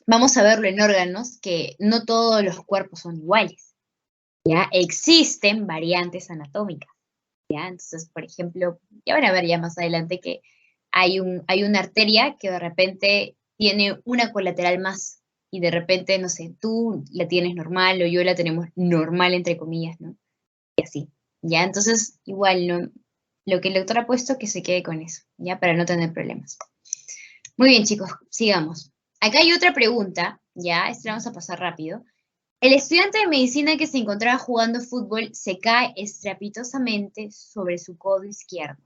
vamos a verlo en órganos, que no todos los cuerpos son iguales, ¿ya? Existen variantes anatómicas, ¿ya? Entonces, por ejemplo, ya van a ver ya más adelante que hay una arteria que de repente tiene una colateral más, y de repente, no sé, tú la tienes normal o yo la tenemos normal, entre comillas, ¿no? Y así, ¿ya? Entonces, igual, ¿no? Lo que el doctor ha puesto, que se quede con eso, ¿ya? Para no tener problemas. Muy bien, chicos, sigamos. Acá hay otra pregunta, ¿ya? Esta la vamos a pasar rápido. El estudiante de medicina que se encontraba jugando fútbol se cae estrepitosamente sobre su codo izquierdo.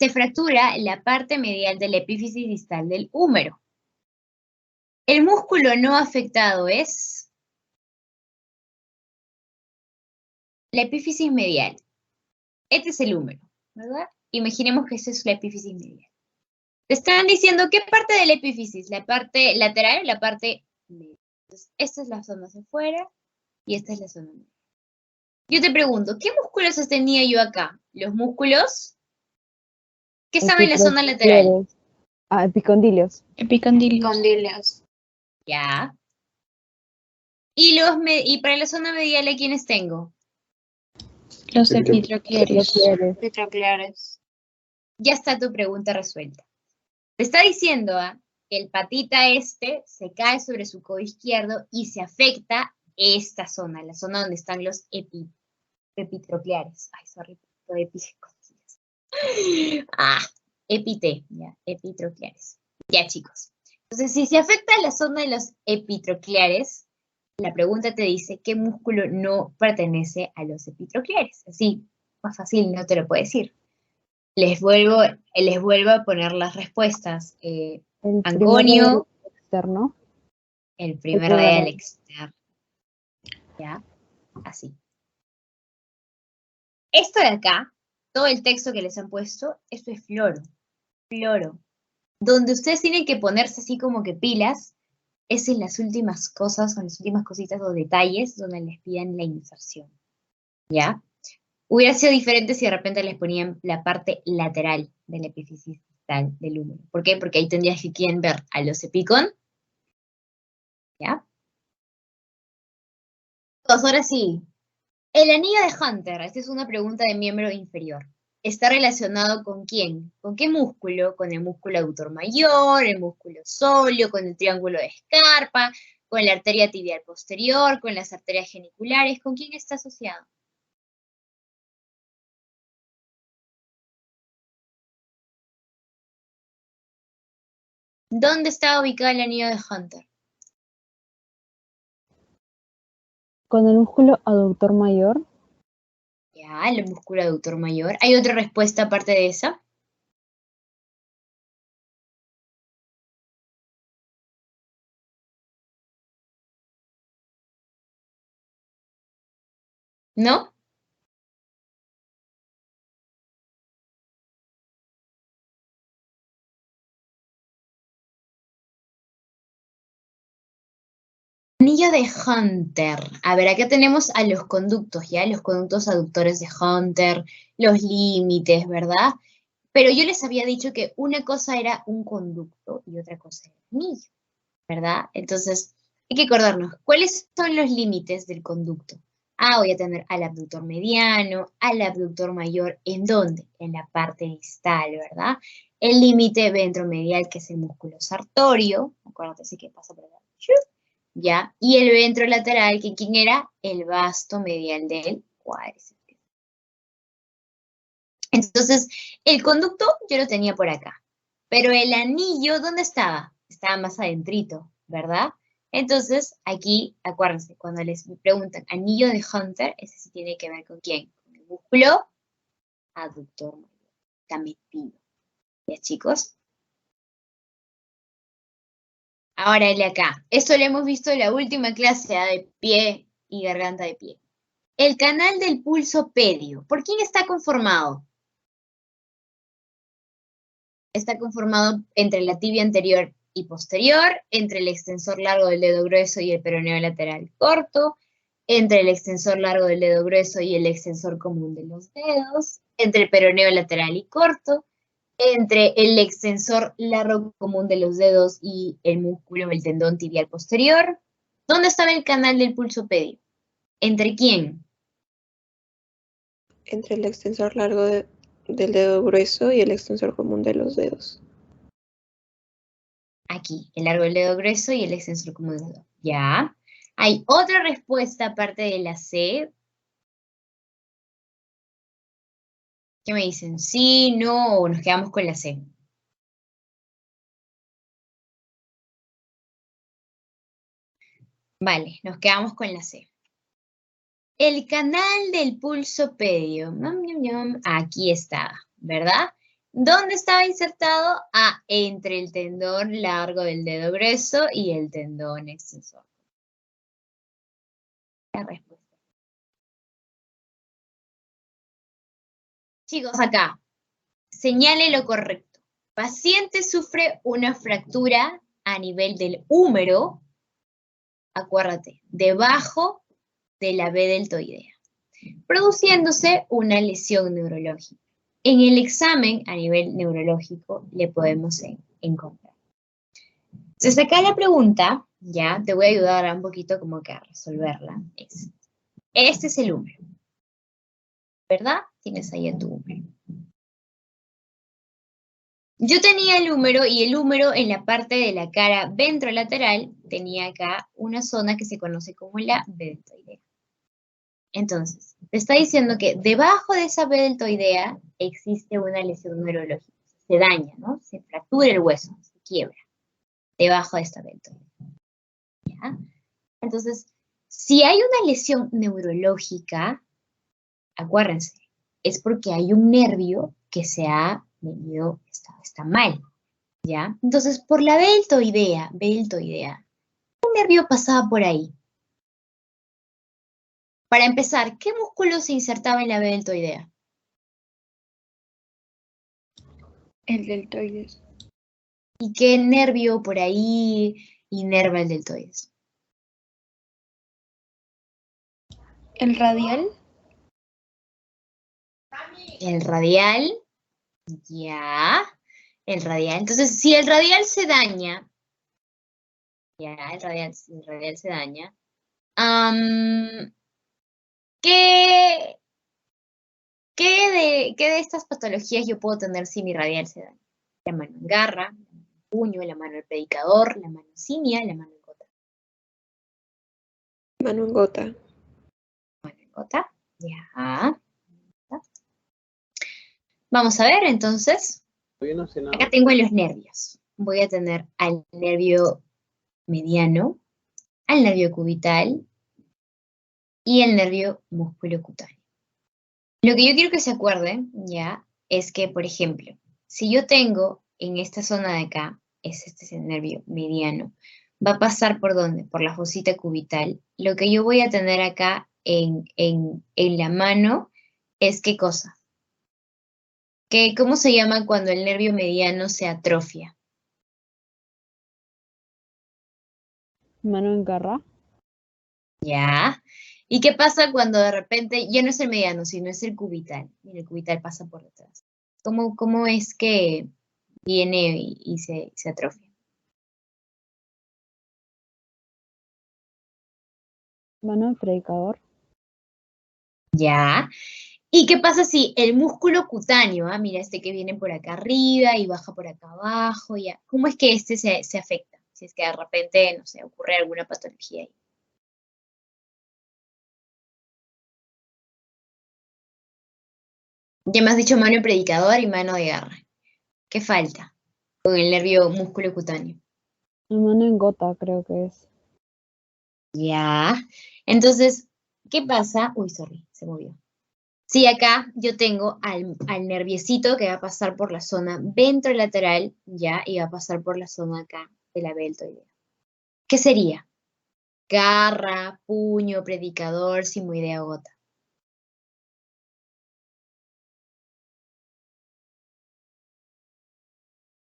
Se fractura la parte medial de la epífisis distal del húmero. El músculo no afectado es la epífisis medial. Este es el húmero, ¿verdad? Imaginemos que esta es la epífisis medial. Te están diciendo qué parte de la epífisis, la parte lateral o la parte medial. Entonces, esta es la zona hacia afuera y esta es la zona medial. Yo te pregunto, ¿qué músculos tenía yo acá? Los músculos que están en la zona lateral. Ah, epicondilios. Epicondilios. Ya. Y para la zona medial, ¿a quiénes tengo? Los Epitrocleares. epitrocleares. Ya está tu pregunta resuelta. Te está diciendo que el patita se cae sobre su codo izquierdo y se afecta esta zona, la zona donde están los epitrocleares. Ay, sorry, epite, ya, epitrocleares. Ya, chicos. Entonces, si se afecta la zona de los epitrocleares, la pregunta te dice qué músculo no pertenece a los epitrocleares. Así, más fácil no te lo puedo decir. Les vuelvo a poner las respuestas. El Anconio, primer externo. el primer primer radial radial. externo. ¿Ya? Así. Esto de acá, todo el texto que les han puesto, esto es floro. Floro. Donde ustedes tienen que ponerse así como que pilas, es en las últimas cosas, o en las últimas cositas o detalles donde les piden la inserción. ¿Ya? Hubiera sido diferente si de repente les ponían la parte lateral de la epífisis distal del húmero. ¿Por qué? Porque ahí tendrías que quieren ver a los epicón. ¿Ya? Pues ahora sí. El anillo de Hunter, esta es una pregunta de miembro inferior. ¿Está relacionado con quién? ¿Con qué músculo? ¿Con el músculo aductor mayor, el músculo sóleo, con el triángulo de Scarpa, con la arteria tibial posterior, con las arterias geniculares? ¿Con quién está asociado? ¿Dónde está ubicado el anillo de Hunter? Con el músculo aductor mayor. Ya, el músculo aductor mayor. ¿Hay otra respuesta aparte de esa? ¿No? Anillo de Hunter. A ver, acá tenemos a los conductos, ¿ya? Los conductos aductores de Hunter, los límites, ¿verdad? Pero yo les había dicho que una cosa era un conducto y otra cosa era un anillo, ¿verdad? Entonces, hay que acordarnos, ¿cuáles son los límites del conducto? Voy a tener al abductor mediano, al abductor mayor, ¿en dónde? En la parte distal, ¿verdad? El límite ventromedial, que es el músculo sartorio, acuérdate así que pasa por acá, ¿ya? Y el ventrolateral, que ¿quién era? El vasto medial del cuádriceps. Entonces, el conducto yo lo tenía por acá. Pero el anillo, ¿dónde estaba? Estaba más adentrito, ¿verdad? Entonces, aquí, acuérdense, cuando les preguntan anillo de Hunter, ese sí tiene que ver con quién. Con el músculo aductor mayor. Está metido. ¿Ya, chicos? Ahora el de acá. Esto lo hemos visto en la última clase de pie y garganta de pie. El canal del pulso pedio. ¿Por quién está conformado? Está conformado entre la tibia anterior y posterior, entre el extensor largo del dedo grueso y el peroneo lateral corto, entre el extensor largo del dedo grueso y el extensor común de los dedos, entre el peroneo lateral y corto, entre el extensor largo común de los dedos y el músculo del tendón tibial posterior. ¿Dónde estaba el canal del pulso pedio? ¿Entre quién? Entre el extensor largo del dedo grueso y el extensor común de los dedos. Aquí, el largo del dedo grueso y el extensor común del dedo. ¿Ya? ¿Hay otra respuesta aparte de la C? ¿Qué me dicen? ¿Sí, no o nos quedamos con la C? Vale, nos quedamos con la C. El canal del pulso pedio. Aquí estaba, ¿verdad? ¿Dónde estaba insertado? Ah, entre el tendón largo del dedo grueso y el tendón extensor. La respuesta. Chicos, acá, señale lo correcto. Paciente sufre una fractura a nivel del húmero, acuérdate, debajo de la B deltoidea, produciéndose una lesión neurológica. En el examen a nivel neurológico le podemos encontrar. Entonces acá la pregunta, ya te voy a ayudar un poquito como que a resolverla. Este es el húmero, ¿verdad? Tienes ahí a tu húmero. Yo tenía el húmero y el húmero en la parte de la cara ventrolateral tenía acá una zona que se conoce como la B deltoidea. Entonces, te está diciendo que debajo de esa B deltoidea existe una lesión neurológica. Se daña, ¿no? Se fractura el hueso, se quiebra debajo de esta B deltoidea. ¿Ya? Entonces, si hay una lesión neurológica, acuérdense, es porque hay un nervio que se ha venido, está mal, ¿ya? Entonces, por la B deltoidea, un nervio pasaba por ahí. Para empezar, ¿qué músculo se insertaba en la B deltoidea? El deltoides. ¿Y qué nervio por ahí inerva el deltoides? El radial. El radial, ya, el radial. Entonces, si el radial se daña, ya, el radial se daña, ¿qué de estas patologías yo puedo tener si mi radial se daña? La mano en garra, la mano en puño, la mano en predicador, la mano en simia, la mano en gota. Mano en gota. Mano en gota, ya. Vamos a ver, entonces. Acá tengo los nervios. Voy a tener al nervio mediano, al nervio cubital y el nervio musculocutáneo. Lo que yo quiero que se acuerden, ya, es que, por ejemplo, si yo tengo en esta zona de acá, este es el nervio mediano, va a pasar ¿por dónde? Por la fosita cubital. Lo que yo voy a tener acá en la mano es ¿qué cosa? ¿Cómo se llama cuando el nervio mediano se atrofia? Mano en garra. ¿Ya? ¿Y qué pasa cuando de repente ya no es el mediano, sino es el cubital? Y el cubital pasa por detrás. ¿Cómo es que viene y se atrofia? Mano en predicador. ¿Ya? ¿Y qué pasa si el músculo cutáneo, mira este que viene por acá arriba y baja por acá abajo, ya? ¿Cómo es que este se afecta? Si es que de repente, no sé, ocurre alguna patología ahí. Ya me has dicho mano de predicador y mano de garra. ¿Qué falta? Con el nervio músculo cutáneo. La mano en gota, creo que es. Ya. Entonces, ¿qué pasa? Uy, sorry, se movió. Sí, acá yo tengo al nerviecito que va a pasar por la zona ventrolateral, ya, y va a pasar por la zona acá de la deltoidea. ¿Qué sería? Garra, puño, predicador, simoidea, gota.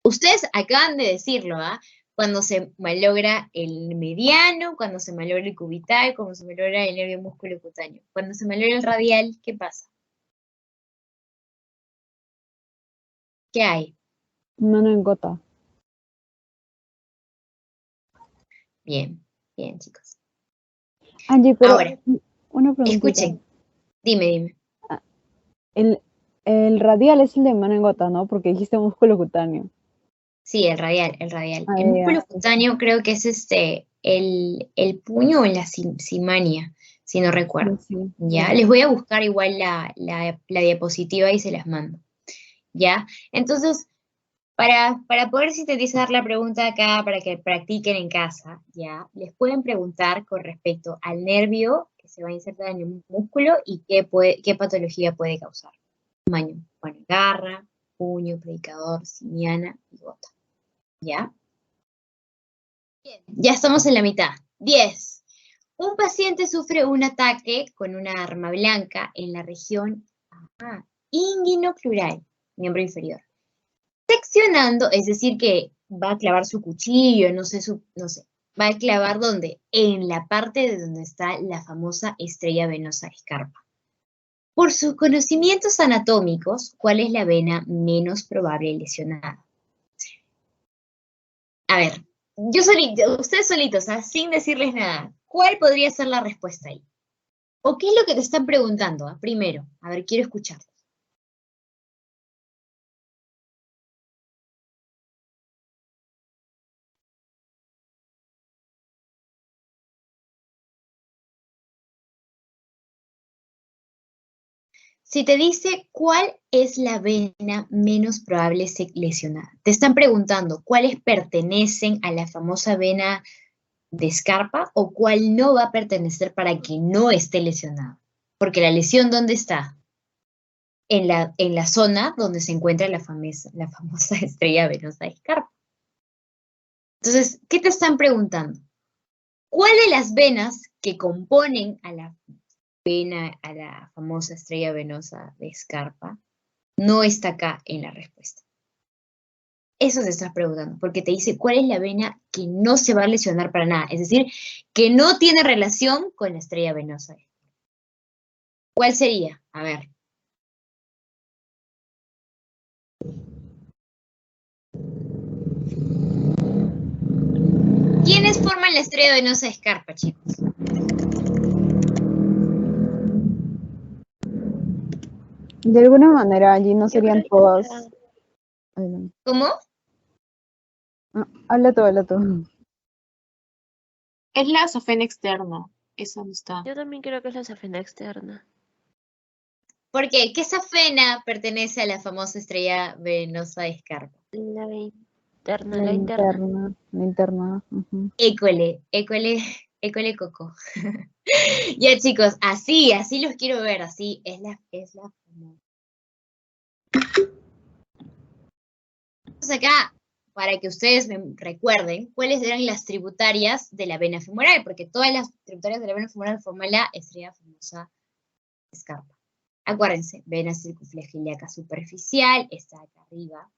Ustedes acaban de decirlo, ¿ah? Cuando se malogra el mediano, cuando se malogra el cubital, cuando se malogra el nervio músculo cutáneo. Cuando se malogra el radial, ¿qué pasa? ¿Qué hay? Mano en gota. Bien, bien, chicos. Angie, pero Ahora, una preguntita. escuchen. Dime. El radial es el de mano en gota, ¿no? Porque dijiste músculo cutáneo. Sí, el radial. Ah, El ya, músculo ya. cutáneo creo que es el puño o la simania, si no recuerdo. Sí, ¿Ya? sí. Les voy a buscar igual la diapositiva y se las mando. ¿Ya? Entonces, para poder sintetizar la pregunta acá, para que practiquen en casa, ¿ya? Les pueden preguntar con respecto al nervio que se va a insertar en el músculo y qué patología puede causar. Bueno, garra, puño, predicador, simiana y gota. ¿Ya? Bien, ya estamos en la mitad. 10. Un paciente sufre un ataque con una arma blanca en la región inguinoclural, miembro inferior. Seccionando, es decir, que va a clavar su cuchillo, no sé, va a clavar ¿dónde? En la parte de donde está la famosa estrella venosa escarpa. Por sus conocimientos anatómicos, ¿cuál es la vena menos probable lesionada? A ver, ustedes solitos, sin decirles nada, ¿cuál podría ser la respuesta ahí? ¿O qué es lo que te están preguntando? Primero, a ver, quiero escuchar. Si te dice cuál es la vena menos probable ser lesionada, te están preguntando cuáles pertenecen a la famosa vena de escarpa o cuál no va a pertenecer para que no esté lesionada. Porque la lesión, ¿dónde está? En la zona donde se encuentra la famosa estrella venosa de escarpa. Entonces, ¿qué te están preguntando? ¿Cuál de las venas que componen a la famosa estrella venosa de escarpa no está acá en la respuesta? Eso te estás preguntando, porque te dice cuál es la vena que no se va a lesionar para nada, es decir, que no tiene relación con la estrella venosa. ¿Cuál sería? A ver. ¿Quiénes forman la estrella venosa de escarpa, chicos? De alguna manera allí no Yo serían creo que todas. Adelante. ¿Cómo? Ah, habla tú. Es la safena externa. Esa no está. yo también creo que es la safena externa. ¿Por qué? ¿Qué safena pertenece a la famosa estrella venosa de escarpa? La interna, La la interna. interna. Ujú. École coco. Ya, chicos, así los quiero ver, así es la famosa. Entonces acá, para que ustedes me recuerden, cuáles eran las tributarias de la vena femoral, porque todas las tributarias de la vena femoral forman la estrella famosa escarpa. Acuérdense, vena circunflexillaca superficial, está acá arriba.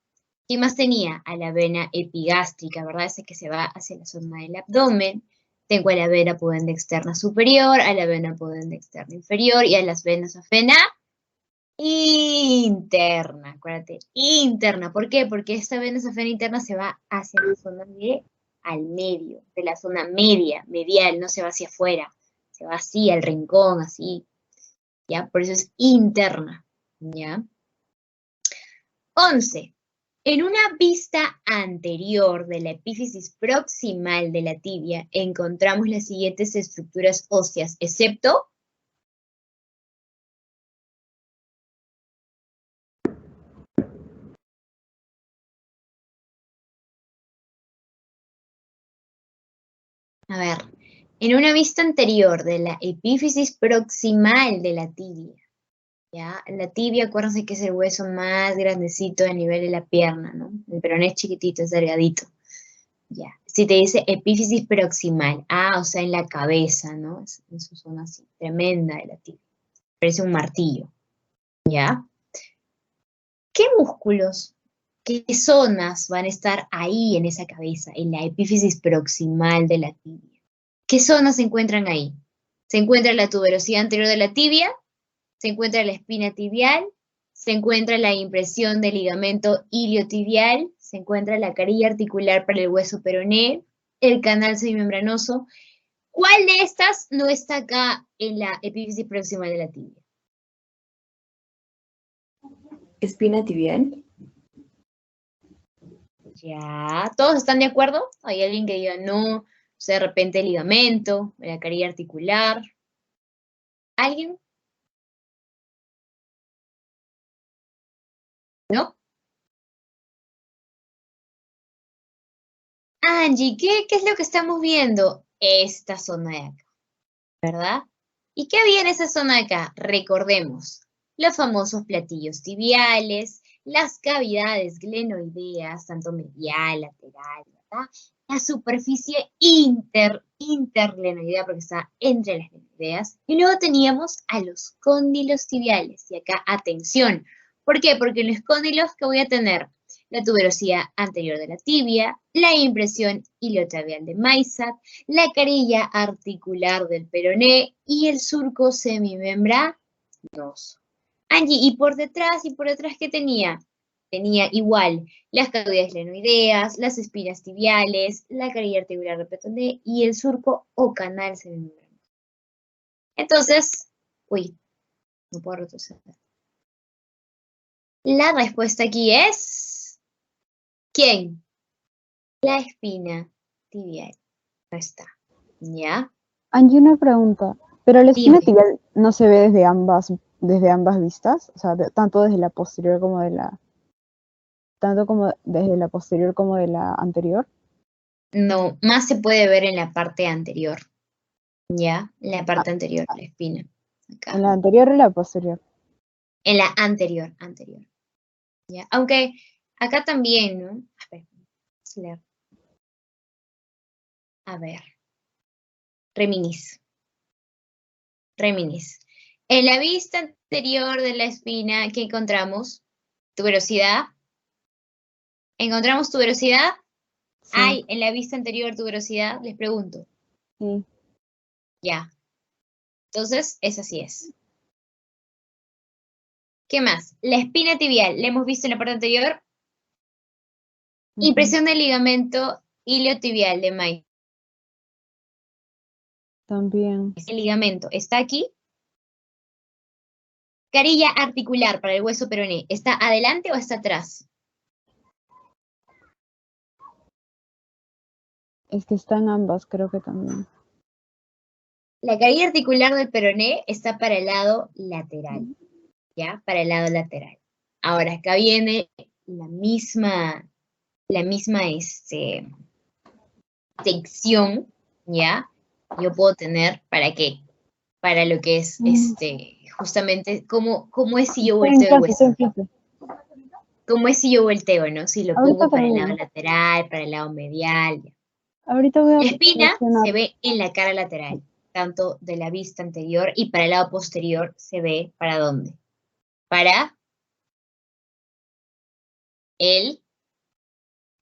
¿Qué más tenía? A la vena epigástrica, ¿verdad? Esa que se va hacia la zona del abdomen. Tengo a la vena pudenda externa superior, a la vena pudenda externa inferior y a las venas afena interna. Acuérdate, interna. ¿Por qué? Porque esta vena afena interna se va hacia la zona al medio, de la zona medial, no se va hacia afuera. Se va así, al rincón, así. ¿Ya? Por eso es interna. ¿Ya? 11. En una vista anterior de la epífisis proximal de la tibia encontramos las siguientes estructuras óseas, excepto A ver, en una vista anterior de la epífisis proximal de la tibia, ¿ya? La tibia, acuérdense que es el hueso más grandecito a nivel de la pierna, ¿no? El peroné es chiquitito, es delgadito. Ya. Si te dice epífisis proximal, o sea, en la cabeza, ¿no? Es en su zona así, tremenda de la tibia. Parece un martillo, ¿ya? ¿Qué músculos, qué zonas van a estar ahí en esa cabeza, en la epífisis proximal de la tibia? ¿Qué zonas se encuentran ahí? Se encuentra la tuberosidad anterior de la tibia, se encuentra la espina tibial, se encuentra la impresión del ligamento iliotibial, se encuentra la carilla articular para el hueso peroné, el canal semimembranoso. ¿Cuál de estas no está acá en la epífisis proximal de la tibia? Espina tibial. Ya, ¿todos están de acuerdo? ¿Hay alguien que diga no? O sea, de repente el ligamento, la carilla articular. ¿Alguien? ¿No? Angie, ¿qué es lo que estamos viendo? Esta zona de acá, ¿verdad? ¿Y qué había en esa zona de acá? Recordemos, los famosos platillos tibiales, las cavidades glenoideas, tanto medial, lateral, ¿verdad? La superficie interglenoidea, porque está entre las glenoideas. Y luego teníamos a los cóndilos tibiales. Y acá, atención. ¿Por qué? Porque en los cóndilos, ¿qué voy a tener? La tuberosidad anterior de la tibia, la impresión iliotibial de Maysat, la carilla articular del peroné y el surco semimembranoso. Angie, ¿y por detrás qué tenía? Tenía igual las cavidades glenoideas, las espinas tibiales, la carilla articular del peroné y el surco o canal semimembranoso. Entonces, no puedo retroceder. La respuesta aquí es... ¿quién? La espina tibial. No está. ¿Ya? Angie, una pregunta. ¿Pero la espina Dime. tibial no se ve desde ambas vistas? O sea, tanto desde la posterior como de la... Tanto como desde la posterior como de la anterior. No, más se puede ver en la parte anterior. ¿Ya? En la parte anterior, la espina. Acá. ¿En la anterior o la posterior? En la anterior. ¿Ya? Aunque acá también, ¿no? A ver. Reminis. En la vista anterior de la espina, ¿qué encontramos? Tuberosidad. ¿Encontramos tuberosidad? Sí. ¿Hay en la vista anterior tuberosidad? Les pregunto. Sí. Ya. Entonces, esa sí es. ¿Qué más? La espina tibial, ¿la hemos visto en la parte anterior? Impresión del ligamento iliotibial de May. También. El ligamento está aquí. Carilla articular para el hueso peroné, ¿está adelante o está atrás? Es que están ambas, creo que también. La carilla articular del peroné está para el lado lateral, ¿ya? Para el lado lateral. Ahora, acá viene la misma sección, ¿ya? Yo puedo tener, ¿para qué? Para lo que es, justamente, ¿cómo es si yo volteo el hueso? ¿Cómo es si yo volteo, no? Si lo pongo para el lado lateral, para el lado medial. ¿Ya? Ahorita voy a La espina reaccionar. se ve en la cara lateral, tanto de la vista anterior y para el lado posterior se ve, ¿para dónde? Para el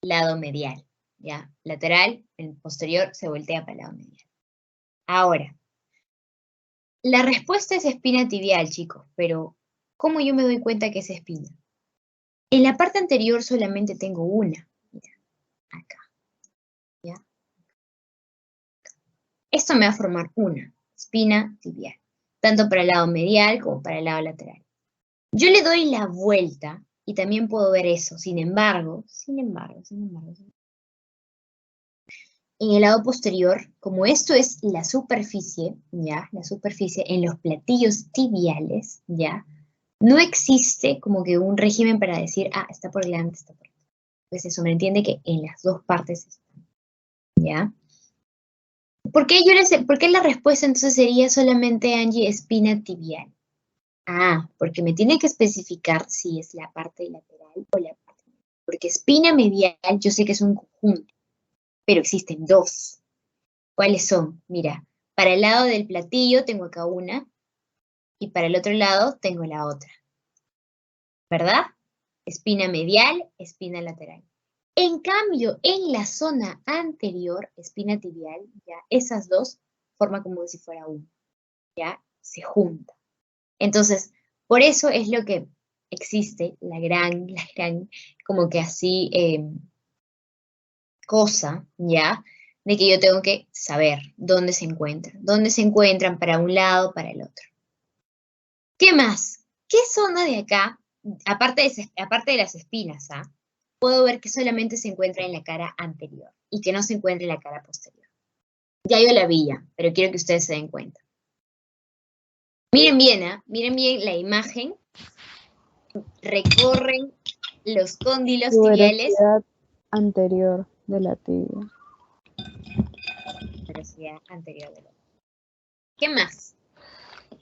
lado medial, ¿ya? Lateral, el posterior se voltea para el lado medial. Ahora, la respuesta es espina tibial, chicos, pero ¿cómo yo me doy cuenta que es espina? En la parte anterior solamente tengo una, mira, acá, ¿ya? Esto me va a formar una espina tibial, tanto para el lado medial como para el lado lateral. Yo le doy la vuelta y también puedo ver eso. Sin embargo, en el lado posterior, como esto es la superficie, ¿ya? La superficie en los platillos tibiales, ¿ya? No existe como que un régimen para decir, está por delante, está por detrás. Pues eso me entiende que en las dos partes están, ¿ya? ¿Por qué la respuesta entonces sería solamente, Angie, espina tibial? Ah, porque me tiene que especificar si es la parte lateral o la parte medial. Porque espina medial yo sé que es un conjunto, pero existen dos. ¿Cuáles son? Mira, para el lado del platillo tengo acá una y para el otro lado tengo la otra. ¿Verdad? Espina medial, espina lateral. En cambio, en la zona anterior, espina tibial, ya esas dos forman como si fuera uno. Ya se juntan. Entonces, por eso es lo que existe la gran, como que así cosa, ¿ya? De que yo tengo que saber dónde se encuentran para un lado, para el otro. ¿Qué más? ¿Qué zona de acá, aparte de las espinas, puedo ver que solamente se encuentra en la cara anterior y que no se encuentra en la cara posterior? Ya yo la vi ya, pero quiero que ustedes se den cuenta. Miren bien, miren bien la imagen. Recorren los cóndilos tibiales. Tuberosidad anterior de la tibia. Tuberosidad anterior de la tibia. ¿Qué más?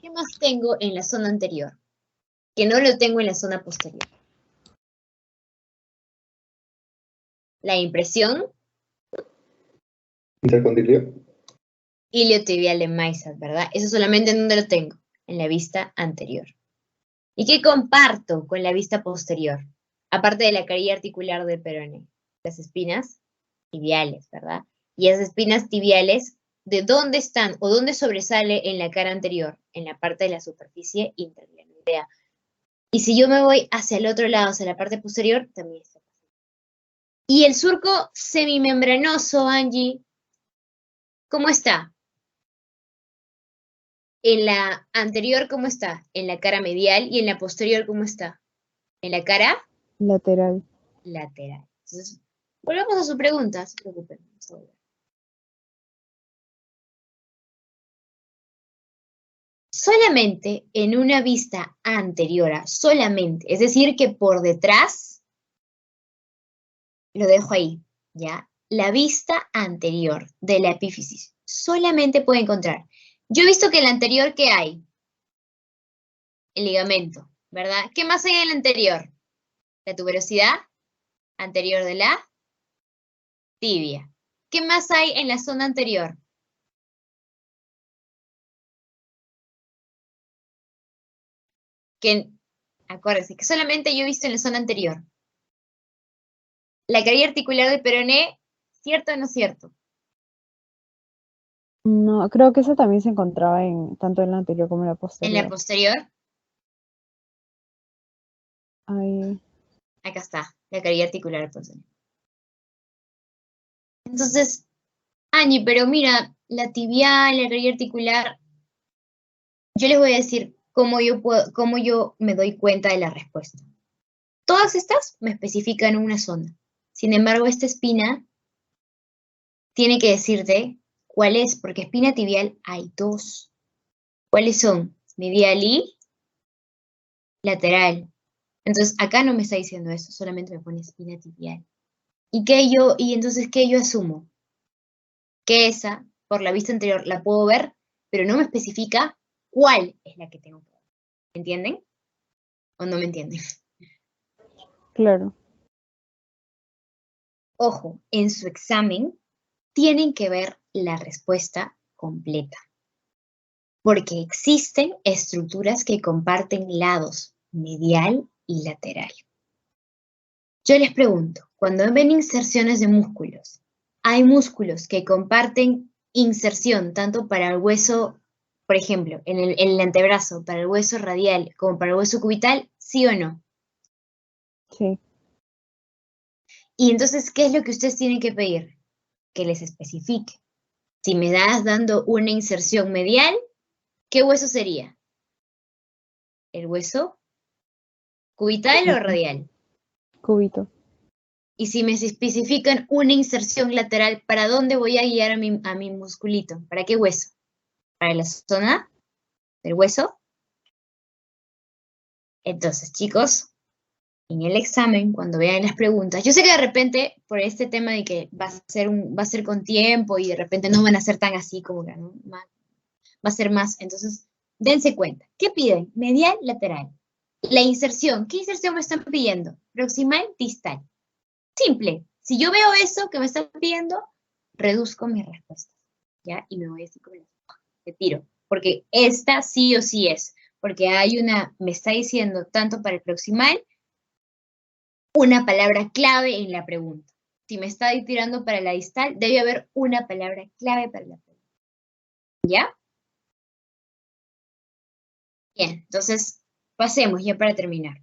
¿Qué más tengo en la zona anterior? Que no lo tengo en la zona posterior. La impresión Intercondilio. iliotibial de Maysat, ¿verdad? Eso solamente en donde lo tengo, en la vista anterior. ¿Y qué comparto con la vista posterior? Aparte de la carilla articular del peroné, las espinas tibiales, ¿verdad? Y esas espinas tibiales, ¿de dónde están o dónde sobresale en la cara anterior? En la parte de la superficie interglenoidea. Y si yo me voy hacia el otro lado, hacia la parte posterior, también está. Y el surco semimembranoso, Angie, ¿cómo está? En la anterior, ¿cómo está? En la cara medial. Y en la posterior, ¿cómo está? En la cara Lateral. lateral. Entonces, volvamos a su pregunta, no se preocupen. Vamos a volver. Solamente en una vista anterior, solamente, es decir, que por detrás, lo dejo ahí, ¿ya? La vista anterior de la epífisis solamente puede encontrar. Yo he visto que en la anterior, ¿qué hay? El ligamento, ¿verdad? ¿Qué más hay en el anterior? La tuberosidad anterior de la tibia. ¿Qué más hay en la zona anterior? Que, acuérdense, que solamente yo he visto en la zona anterior. La carilla articular del peroné, ¿cierto o no cierto? No, creo que eso también se encontraba tanto en la anterior como en la En posterior. la posterior, Ahí. acá está, la carilla articular del peroné. Entonces, Angie, pero mira, la tibial, la carilla articular, yo les voy a decir cómo yo me doy cuenta de la respuesta. Todas estas me especifican una zona. Sin embargo, esta espina tiene que decirte cuál es, porque espina tibial hay dos. ¿Cuáles son? Medial y lateral. Entonces, acá no me está diciendo eso, solamente me pone espina tibial. ¿Y entonces qué yo asumo? Que esa, por la vista anterior, la puedo ver, pero no me especifica cuál es la que tengo que ver. ¿Entienden? ¿O no me entienden? Claro. Ojo, en su examen tienen que ver la respuesta completa. Porque existen estructuras que comparten lados, medial y lateral. Yo les pregunto, cuando ven inserciones de músculos, ¿hay músculos que comparten inserción tanto para el hueso, por ejemplo, en el antebrazo, para el hueso radial, como para el hueso cubital? ¿Sí o no? Sí. Y entonces, ¿qué es lo que ustedes tienen que pedir? Que les especifique. Si me das dando una inserción medial, ¿qué hueso sería? ¿El hueso cubital o radial? Cubito. Y si me especifican una inserción lateral, ¿para dónde voy a guiar a mi musculito? ¿Para qué hueso? ¿Para la zona del hueso? Entonces, chicos, en el examen, cuando vean las preguntas, yo sé que de repente, por este tema de que va a ser con tiempo y de repente no van a ser tan así como que, ¿no? Va a ser más, entonces, dense cuenta. ¿Qué piden? Medial, lateral. La inserción, ¿qué inserción me están pidiendo? Proximal, distal. Simple. Si yo veo eso que me están pidiendo, reduzco mis respuestas, ¿ya? Y me voy así como te tiro, porque esta sí o sí es, porque me está diciendo tanto para el proximal, una palabra clave en la pregunta. Si me está tirando para la distal, debe haber una palabra clave para la pregunta. ¿Ya? Bien, entonces pasemos ya para terminar.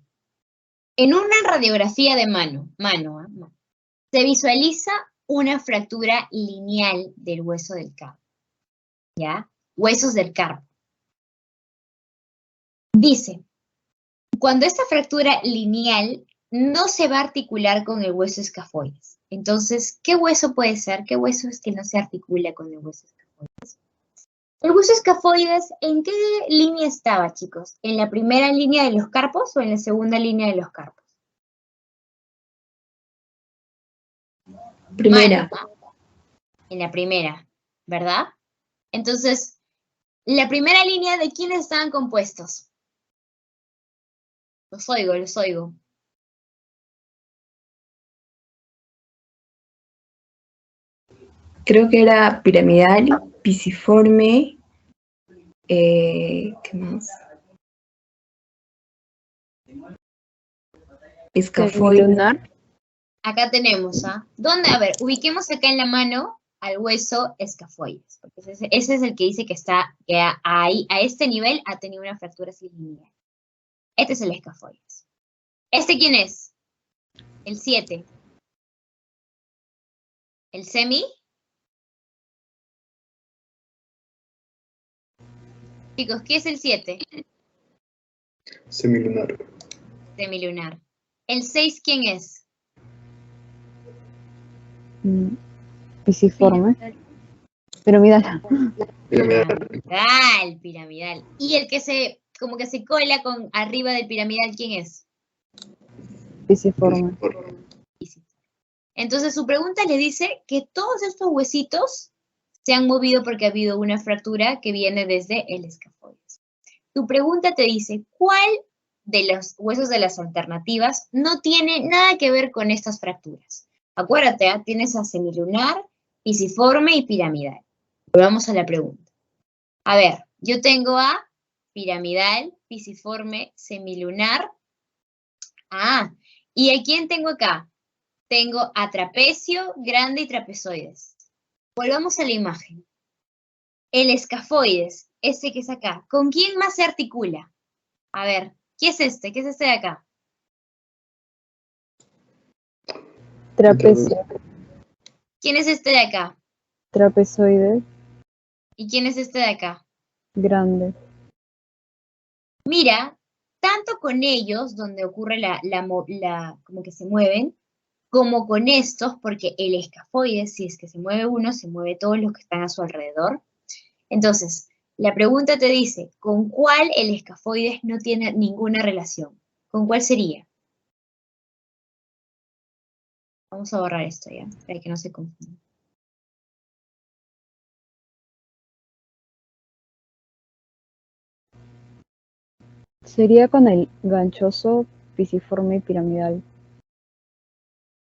En una radiografía de mano, se visualiza una fractura lineal del hueso del carpo. ¿Ya? Huesos del carpo. Dice, cuando esta fractura lineal no se va a articular con el hueso escafoides. Entonces, ¿qué hueso puede ser? ¿Qué hueso es que no se articula con el hueso escafoides? ¿El hueso escafoides en qué línea estaba, chicos? ¿En la primera línea de los carpos o en la segunda línea de los carpos? Primera. En la primera, ¿verdad? Entonces, la primera línea, ¿de quiénes estaban compuestos? Los oigo, los oigo. Creo que era piramidal, pisiforme, ¿qué más? Escafoide. Semilunar. Acá tenemos, ¿ah? ¿Dónde? A ver, ubiquemos acá en la mano al hueso escafoides, porque ese es el que dice que ahí, a este nivel ha tenido una fractura lineal. Este es el escafoides. ¿Este quién es? El 7. ¿El semi? Chicos, ¿qué es el 7? Semilunar. Semilunar. ¿El 6 quién es? Pisiforme. Piramidal. Piramidal. ¿Y el que como que se cola con arriba del piramidal, quién es? Pisiforme. Entonces su pregunta le dice que todos estos huesitos se han movido porque ha habido una fractura que viene desde el escafoides. Tu pregunta te dice, ¿cuál de los huesos de las alternativas no tiene nada que ver con estas fracturas? Acuérdate, tienes a semilunar, pisiforme y piramidal. Volvamos a la pregunta. A ver, yo tengo a piramidal, pisiforme, semilunar. ¿Y a quién tengo acá? Tengo a trapecio, grande y trapezoides. Volvamos a la imagen. El escafoides, este que es acá, ¿con quién más se articula? A ver, ¿qué es este? ¿Qué es este de acá? Trapecio. ¿Quién es este de acá? Trapezoide. ¿Y quién es este de acá? Grande. Mira, tanto con ellos, donde ocurre como que se mueven, como con estos, porque el escafoide, si es que se mueve uno, se mueve todos los que están a su alrededor. Entonces, la pregunta te dice, ¿con cuál el escafoides no tiene ninguna relación? ¿Con cuál sería? Vamos a borrar esto ya, para que no se confunda. Sería con el ganchoso, pisiforme y piramidal.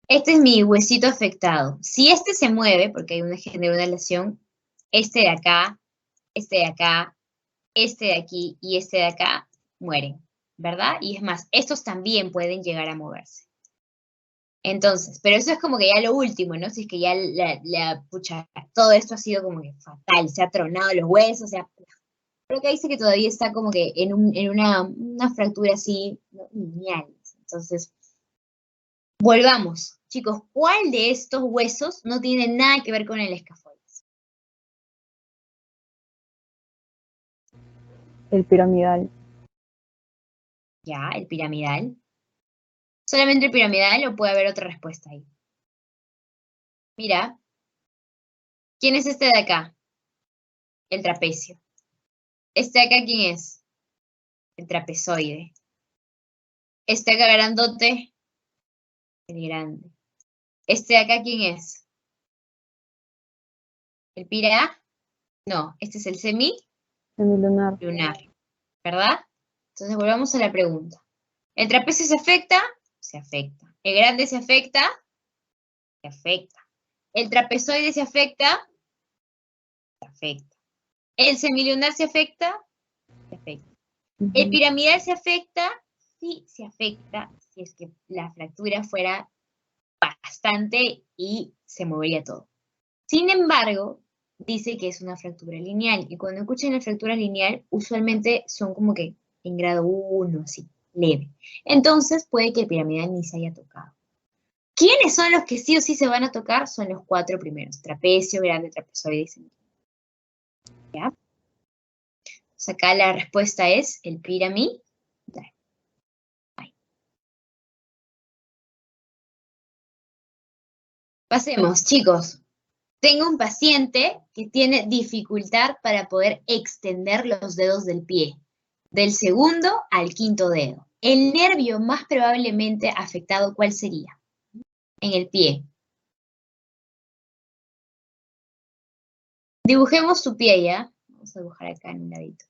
Este es mi huesito afectado. Si este se mueve, porque hay una lesión, este de acá, este de acá, este de aquí y este de acá mueren, ¿verdad? Y es más, estos también pueden llegar a moverse. Entonces, pero eso es como que ya lo último, ¿no? Si es que ya pucha, todo esto ha sido como que fatal, se ha tronado los huesos, pero acá dice que todavía está como que en una fractura así, ¿no? Lineal. Entonces, volvamos. Chicos, ¿cuál de estos huesos no tiene nada que ver con el escafoides? El piramidal. Ya, el piramidal. ¿Solamente el piramidal o puede haber otra respuesta ahí? Mira. ¿Quién es este de acá? El trapecio. ¿Este de acá quién es? El trapezoide. Este acá grandote, El grande. ¿Este de acá quién es? ¿El pira? No, este es el Semilunar. semilunar, ¿verdad? Entonces volvamos a la pregunta. ¿El trapecio se afecta? Se afecta. ¿El grande se afecta? Se afecta. ¿El trapezoide se afecta? Se afecta. ¿El semilunar se afecta? Se afecta. ¿El piramidal se afecta? Sí, se afecta si es que la fractura fuera bastante y se movería todo. Sin embargo, dice que es una fractura lineal. Y cuando escuchan la fractura lineal, usualmente son como que en grado 1, así, leve. Entonces, puede que el piramidal ni se haya tocado. ¿Quiénes son los que sí o sí se van a tocar? Son los 4 primeros. Trapecio, grande, trapezoide y semilunar. ¿Ya? Entonces acá la respuesta es el piramidal. Pasemos, chicos. Tengo un paciente que tiene dificultad para poder extender los dedos del pie, del segundo al quinto dedo. El nervio más probablemente afectado, ¿cuál sería? En el pie. Dibujemos su pie ya. Vamos a dibujar acá en un ladito.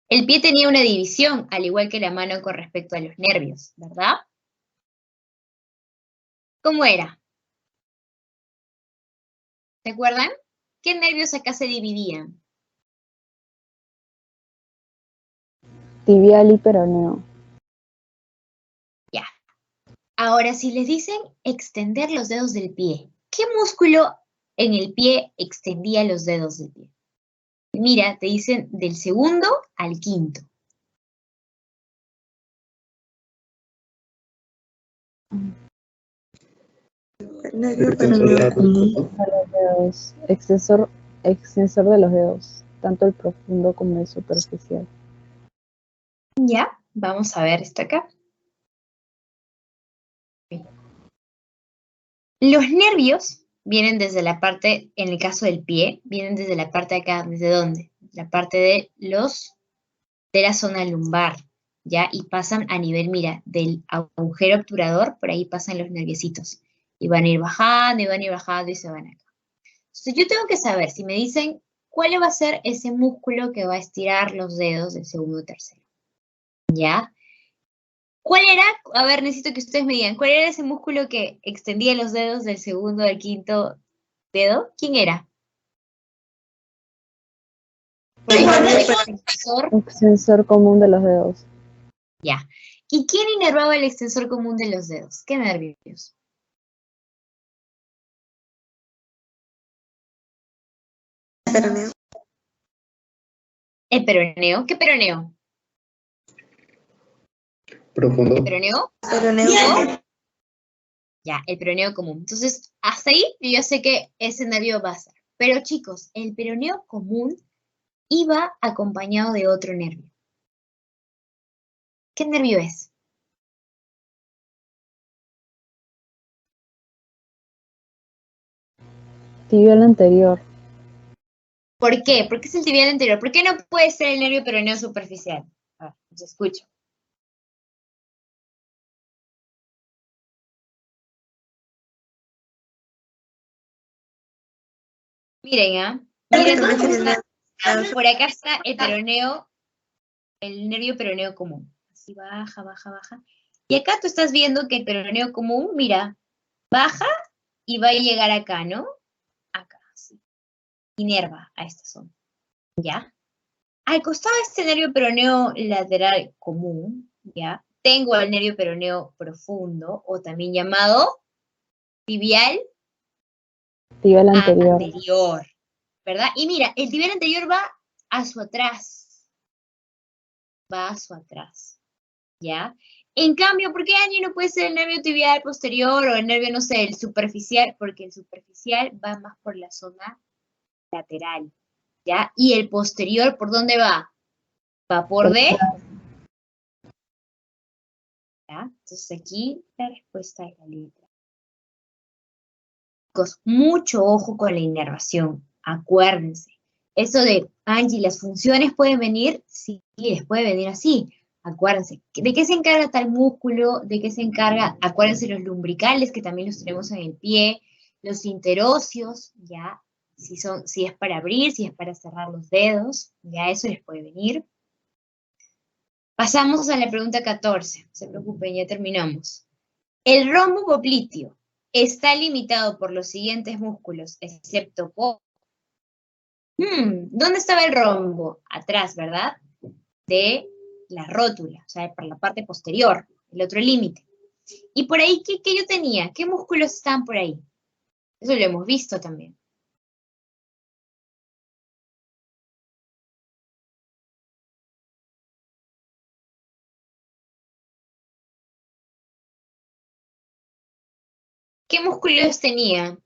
El pie tenía una división, al igual que la mano con respecto a los nervios, ¿verdad? ¿Cómo era? ¿Se acuerdan? ¿Qué nervios acá se dividían? Tibial y peroneo. Ya. Ahora, si les dicen extender los dedos del pie, ¿qué músculo en el pie extendía los dedos del pie? Mira, te dicen del segundo al quinto. Extensor de la De los dedos. Extensor de los dedos. Tanto el profundo como el superficial. Ya, vamos a ver esto acá. Los nervios vienen desde la parte, en el caso del pie, vienen desde la parte de acá, ¿desde dónde? La parte de la zona lumbar, ¿ya? Y pasan a nivel, mira, del agujero obturador, por ahí pasan los nerviositos. Y van a ir bajando, y van a ir bajando, y se van acá. Entonces yo tengo que saber, si me dicen, ¿cuál va a ser ese músculo que va a estirar los dedos del segundo o tercero? ¿Ya? ¿Cuál era? A ver, necesito que ustedes me digan, ¿cuál era ese músculo que extendía los dedos del segundo al quinto dedo? ¿Quién era? Por ahí, Extensor común de los dedos. Ya. ¿Y quién inervaba el extensor común de los dedos? ¿Qué nervios? Peroneo. El peroneo. ¿Qué peroneo? profundo. ¿El peroneo? Peroneo. Ya, el peroneo común. Entonces, hasta ahí yo ya sé que ese nervio va a ser. Pero chicos, el peroneo común iba acompañado de otro nervio. ¿Qué nervio es? Tibial anterior. ¿Por qué? ¿Por qué es el tibial anterior? ¿Por qué no puede ser el nervio peroneo superficial? A ver, os escucho. Miren, ¿ah? Miren dónde está. Por acá está el peroneo, el nervio peroneo común. Así baja, baja, baja. Y acá tú estás viendo que el peroneo común, mira, baja y va a llegar acá, ¿no? Acá, sí. Inerva a esta zona. ¿Ya? Al costado de este nervio peroneo lateral común, ¿ya? Tengo el nervio peroneo profundo, o también llamado tibial Tibial anterior. anterior, ¿verdad? Y mira, el tibial anterior va a su atrás. Va a su atrás, ¿ya? En cambio, ¿por qué allí no puede ser el nervio tibial posterior o el nervio, no sé, el superficial? Porque el superficial va más por la zona lateral, ¿ya? Y el posterior, ¿por dónde va? Va por D. ¿Ya? Entonces aquí la respuesta es la letra. Chicos, mucho ojo con la inervación. Acuérdense, Eso de, Angie, ¿las funciones pueden venir? Sí, les puede venir así. Acuérdense, ¿de qué se encarga tal músculo? ¿De qué se encarga? Acuérdense los lumbricales, que también los tenemos en el pie, los interóseos, ya, si es para abrir, si es para cerrar los dedos, ya eso les puede venir. Pasamos a la pregunta 14, no se preocupen, ya terminamos. El rombo popliteo está limitado por los siguientes músculos, excepto por... ¿Dónde estaba el rombo? Atrás, ¿verdad? De la rótula, o sea, por la parte posterior, el otro límite. Y por ahí, ¿qué yo tenía? ¿Qué músculos están por ahí? Eso lo hemos visto también. ¿Qué músculos tenía?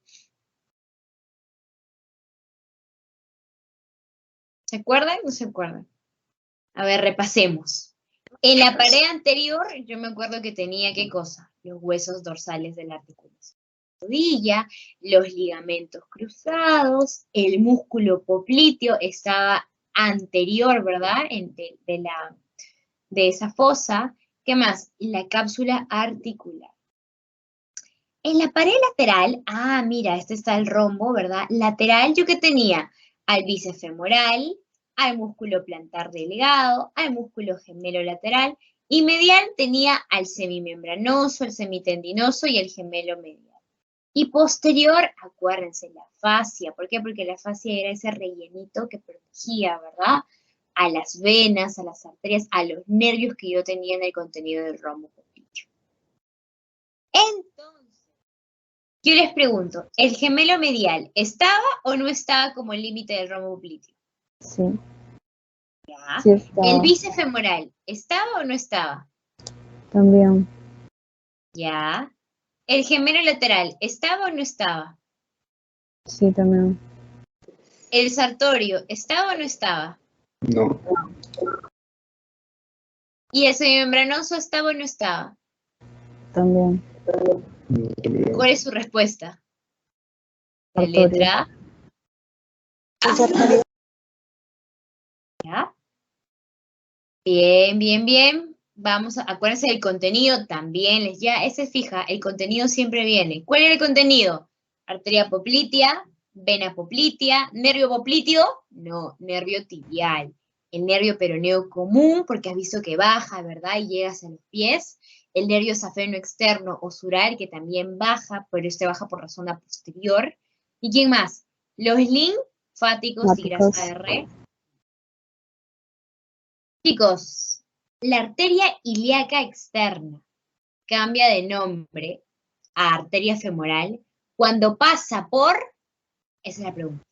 ¿Se acuerdan o no se acuerdan? A ver, repasemos. En la pared anterior, yo me acuerdo que tenía, ¿qué cosa? Los huesos dorsales de la articulación de la rodilla, los ligamentos cruzados, el músculo popliteo estaba anterior, ¿verdad? De esa fosa. ¿Qué más? La cápsula articular. En la pared lateral, mira, este está el rombo, ¿verdad? Lateral, ¿yo qué tenía? Al bíceps femoral, al músculo plantar delgado, al músculo gemelo lateral, y medial tenía al semimembranoso, el semitendinoso y el gemelo medial. Y posterior, acuérdense, la fascia. ¿Por qué? Porque la fascia era ese rellenito que protegía, ¿verdad? A las venas, a las arterias, a los nervios que yo tenía en el contenido del rombo popliteo. Entonces, yo les pregunto, ¿el gemelo medial estaba o no estaba como el límite del rombo popliteo? Sí. Ya. Sí estaba. ¿El bíceps femoral estaba o no estaba? También. Ya. ¿El gemelo lateral estaba o no estaba? Sí, también. ¿El sartorio estaba o no estaba? No. ¿Y el semimembranoso estaba o no estaba? También. ¿Cuál es su respuesta? La Sartorio. letra A. Bien, bien, bien. Vamos a, acuérdense del contenido también, ese fija, el contenido siempre viene. ¿Cuál era el contenido? Arteria poplitea, vena poplitea, nervio popliteo, no, nervio tibial. El nervio peroneo común, porque has visto que baja, ¿verdad? Y llega hacia los pies. El nervio safeno externo o sural, que también baja, pero este baja por la zona posterior. ¿Y quién más? Los linfáticos y grasa de red. Chicos, la arteria ilíaca externa cambia de nombre a arteria femoral cuando pasa por... Esa es la pregunta.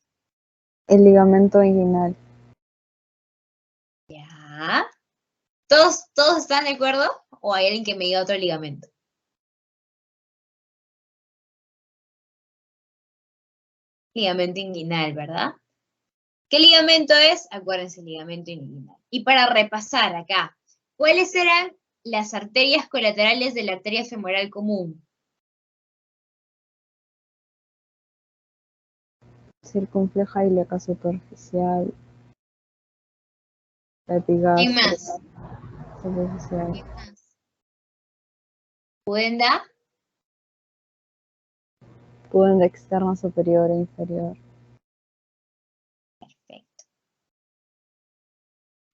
El ligamento inguinal. ¿Ya? ¿Todos están de acuerdo? ¿O hay alguien que me diga otro ligamento? Ligamento inguinal, ¿verdad? ¿Qué ligamento es? Acuérdense, el ligamento inguinal. Y para repasar acá, ¿cuáles eran las arterias colaterales de la arteria femoral común? Circunfleja ilíaca superficial. La epigástrica. ¿Quién más? Superficial. ¿Quién más? ¿Pudenda? Pudenda externa superior e inferior. Perfecto.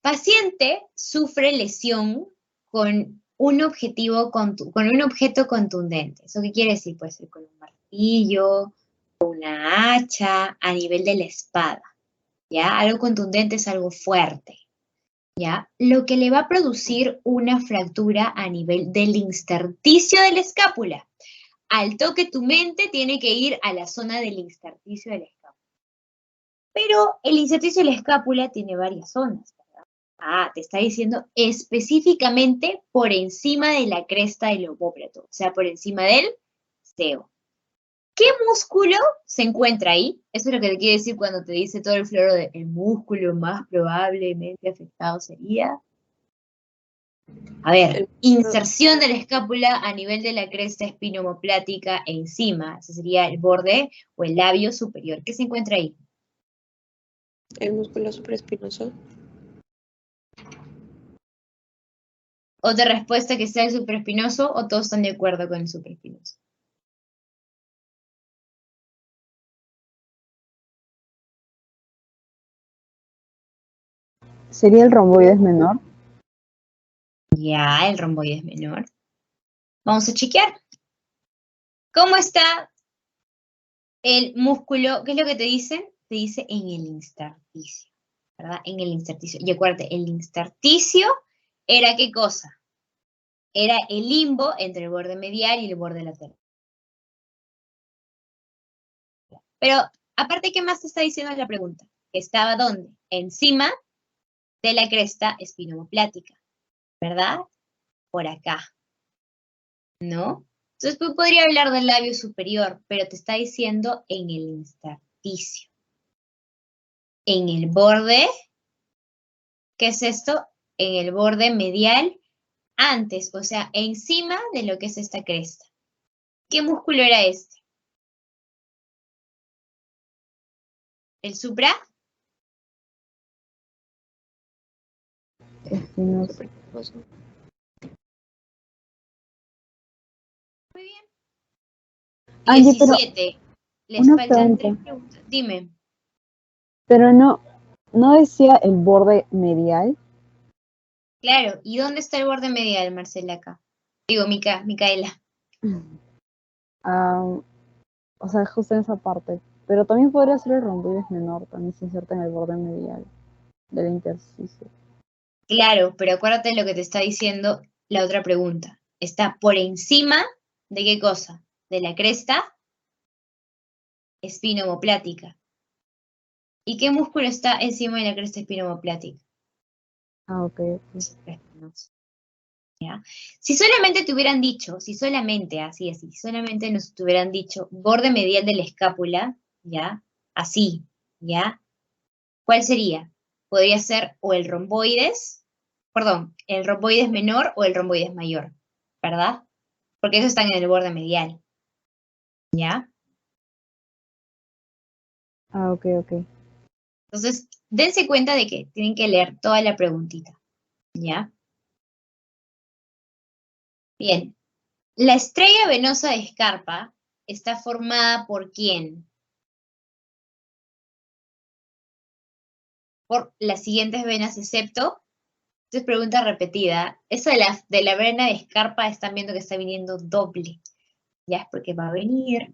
Paciente sufre lesión con un objeto contundente. ¿Eso qué quiere decir? Puede ser con un martillo, una hacha, a nivel de la espada. ¿Ya? Algo contundente es algo fuerte. ¿Ya? Lo que le va a producir una fractura a nivel del intersticio de la escápula. Al toque tu mente tiene que ir a la zona del intersticio de la escápula. Pero el intersticio de la escápula tiene varias zonas, ¿verdad? Te está diciendo específicamente por encima de la cresta del omóplato, o sea, por encima del seo. ¿Qué músculo se encuentra ahí? Eso es lo que te quiere decir cuando te dice todo el floro de el músculo más probablemente afectado sería. A ver, inserción de la escápula a nivel de la cresta espinomoplática e encima. Ese sería el borde o el labio superior. ¿Qué se encuentra ahí? El músculo supraespinoso. Otra respuesta que sea el supraespinoso o todos están de acuerdo con el supraespinoso. ¿Sería el romboides menor? Ya, el romboides menor. Vamos a chequear. ¿Cómo está el músculo? ¿Qué es lo que te dicen? Te dice en el intersticio, ¿verdad? En el intersticio. Y acuérdate, el intersticio era ¿qué cosa? Era el limbo entre el borde medial y el borde lateral. Pero, aparte, ¿qué más te está diciendo la pregunta? ¿Estaba dónde? Encima de la cresta espinomoplática, ¿verdad? Por acá, ¿no? Entonces, tú podrías hablar del labio superior, pero te está diciendo en el intersticio. En el borde, ¿qué es esto? En el borde medial antes, o sea, encima de lo que es esta cresta. ¿Qué músculo era este? ¿El supra? Espinoso. Supraespinoso. Muy bien. Angie, pero 17. Les una faltan 3 pregunta. preguntas. Dime. Pero no decía el borde medial. Claro, ¿y dónde está el borde medial, Marcela, acá? Digo, Micaela. Ah, o sea, justo en esa parte. Pero también podría ser el romboides menor, también se inserta en el borde medial del intersticio. Claro, pero acuérdate lo que te está diciendo la otra pregunta. Está por encima de qué cosa? De la cresta espinomoplática. ¿Y qué músculo está encima de la cresta espinomoplática? Ah, ok. Supraespinoso. ¿Ya? Si solamente te hubieran dicho, si solamente nos te hubieran dicho borde medial de la escápula, ¿ya? Así, ¿ya? ¿Cuál sería? Podría ser o el romboides menor o el romboides mayor, ¿verdad? Porque esos están en el borde medial, ¿ya? Ah, ok, ok. Entonces, dense cuenta de que tienen que leer toda la preguntita, ¿ya? Bien, la estrella venosa de Scarpa está formada por ¿quién? Por las siguientes venas, excepto, esto es pregunta repetida, eso de la vena de Scarpa están viendo que está viniendo doble, ya es porque va a venir,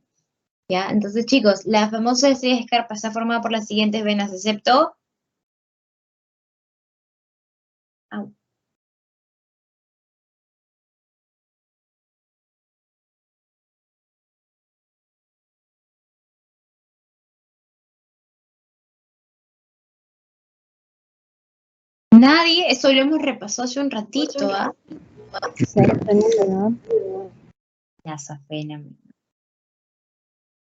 ¿ya? Entonces, chicos, la famosa estrella de Scarpa está formada por las siguientes venas, excepto... Au. Nadie, eso lo hemos repasado hace un ratito, ¿ah? Safena menor. La safena menor.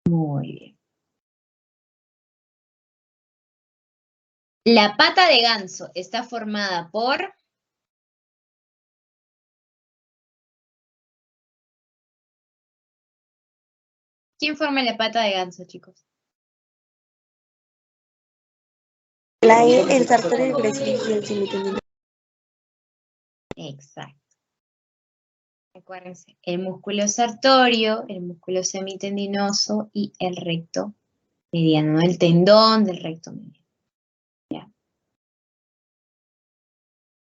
Muy bien. La pata de ganso está formada por... ¿Quién forma la pata de ganso, chicos? El sartorio, el grueso y el semitendinoso. Exacto. Acuérdense, el músculo sartorio, el músculo semitendinoso y el recto mediano, ¿no? El tendón del recto mediano. ¿Ya?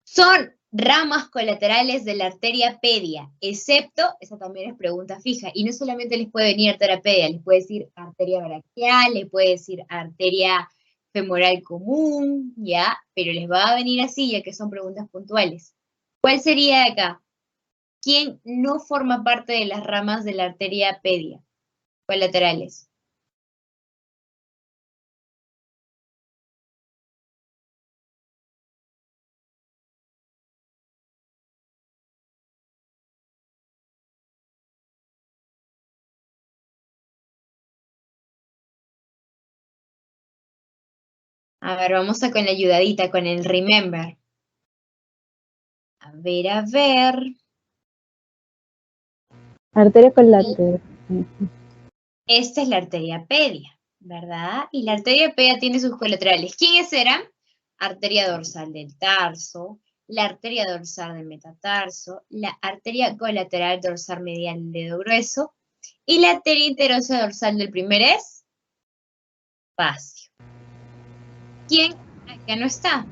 Son ramas colaterales de la arteria pedia, excepto, esa también es pregunta fija, y no solamente les puede venir arteria pedia, les puede decir arteria braquial, les puede decir arteria femoral común, ¿ya? Pero les va a venir así, ya que son preguntas puntuales. ¿Cuál sería acá? ¿Quién no forma parte de las ramas de la arteria pedia colaterales? A ver, vamos a con la ayudadita, con el remember. A ver, a ver. Arteria colateral. Esta es la arteria pedia, ¿verdad? Y la arteria pea tiene sus colaterales. ¿Quiénes eran? Arteria dorsal del tarso, la arteria dorsal del metatarso, la arteria colateral dorsal medial del dedo grueso y la arteria interósea dorsal del primer espacio. ¿Quién acá no está?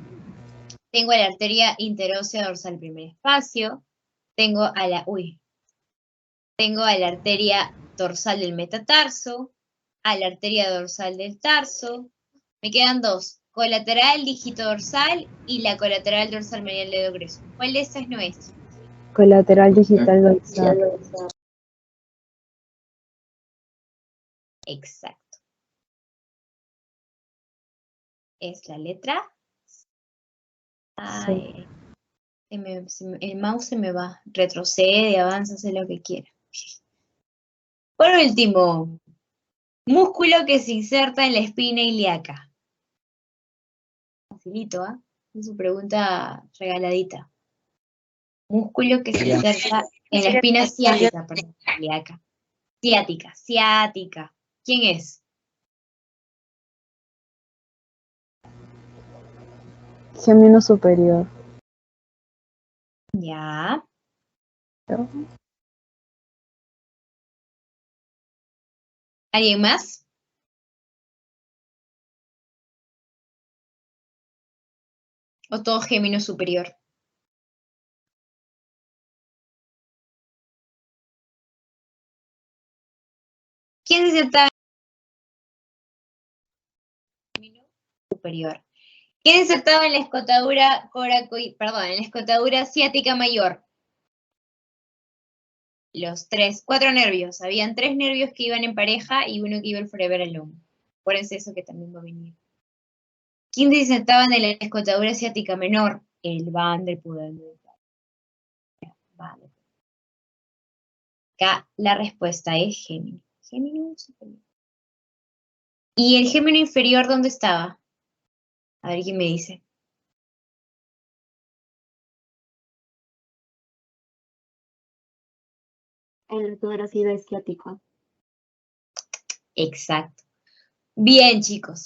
Tengo a la arteria interósea dorsal del primer espacio, tengo a la arteria dorsal del metatarso, a la arteria dorsal del tarso. Me quedan dos, colateral dígito dorsal y la colateral dorsal medial del dedo grueso. ¿Cuál de estas no es? Colateral digital dorsal. Exacto. Es la letra. Ay, el mouse se me va. Retrocede, avanza, hace lo que quiera. Por último, músculo que se inserta en la espina ilíaca. Facilito, ¿ah? Es su pregunta regaladita. Músculo que se inserta en la espina ciática, perdón, ilíaca. Ciática. ¿Quién es? Gémino superior. Ya. ¿Alguien más? ¿O todo gémino superior? ¿Quién se insertaba en el gémino superior? ¿Quién se insertaba en la escotadura en la escotadura ciática mayor? Los cuatro nervios. Habían 3 nervios que iban en pareja y uno que iba el forever alone. Acuérdense eso que también va a venir. ¿Quién se insertaba en la escotadura ciática menor? El Van der Poel. Vale. Acá la respuesta es gémino. Gémino superior. ¿Y el gémino inferior dónde estaba? A ver quién me dice. El torácido esquiático. Exacto. Bien, chicos.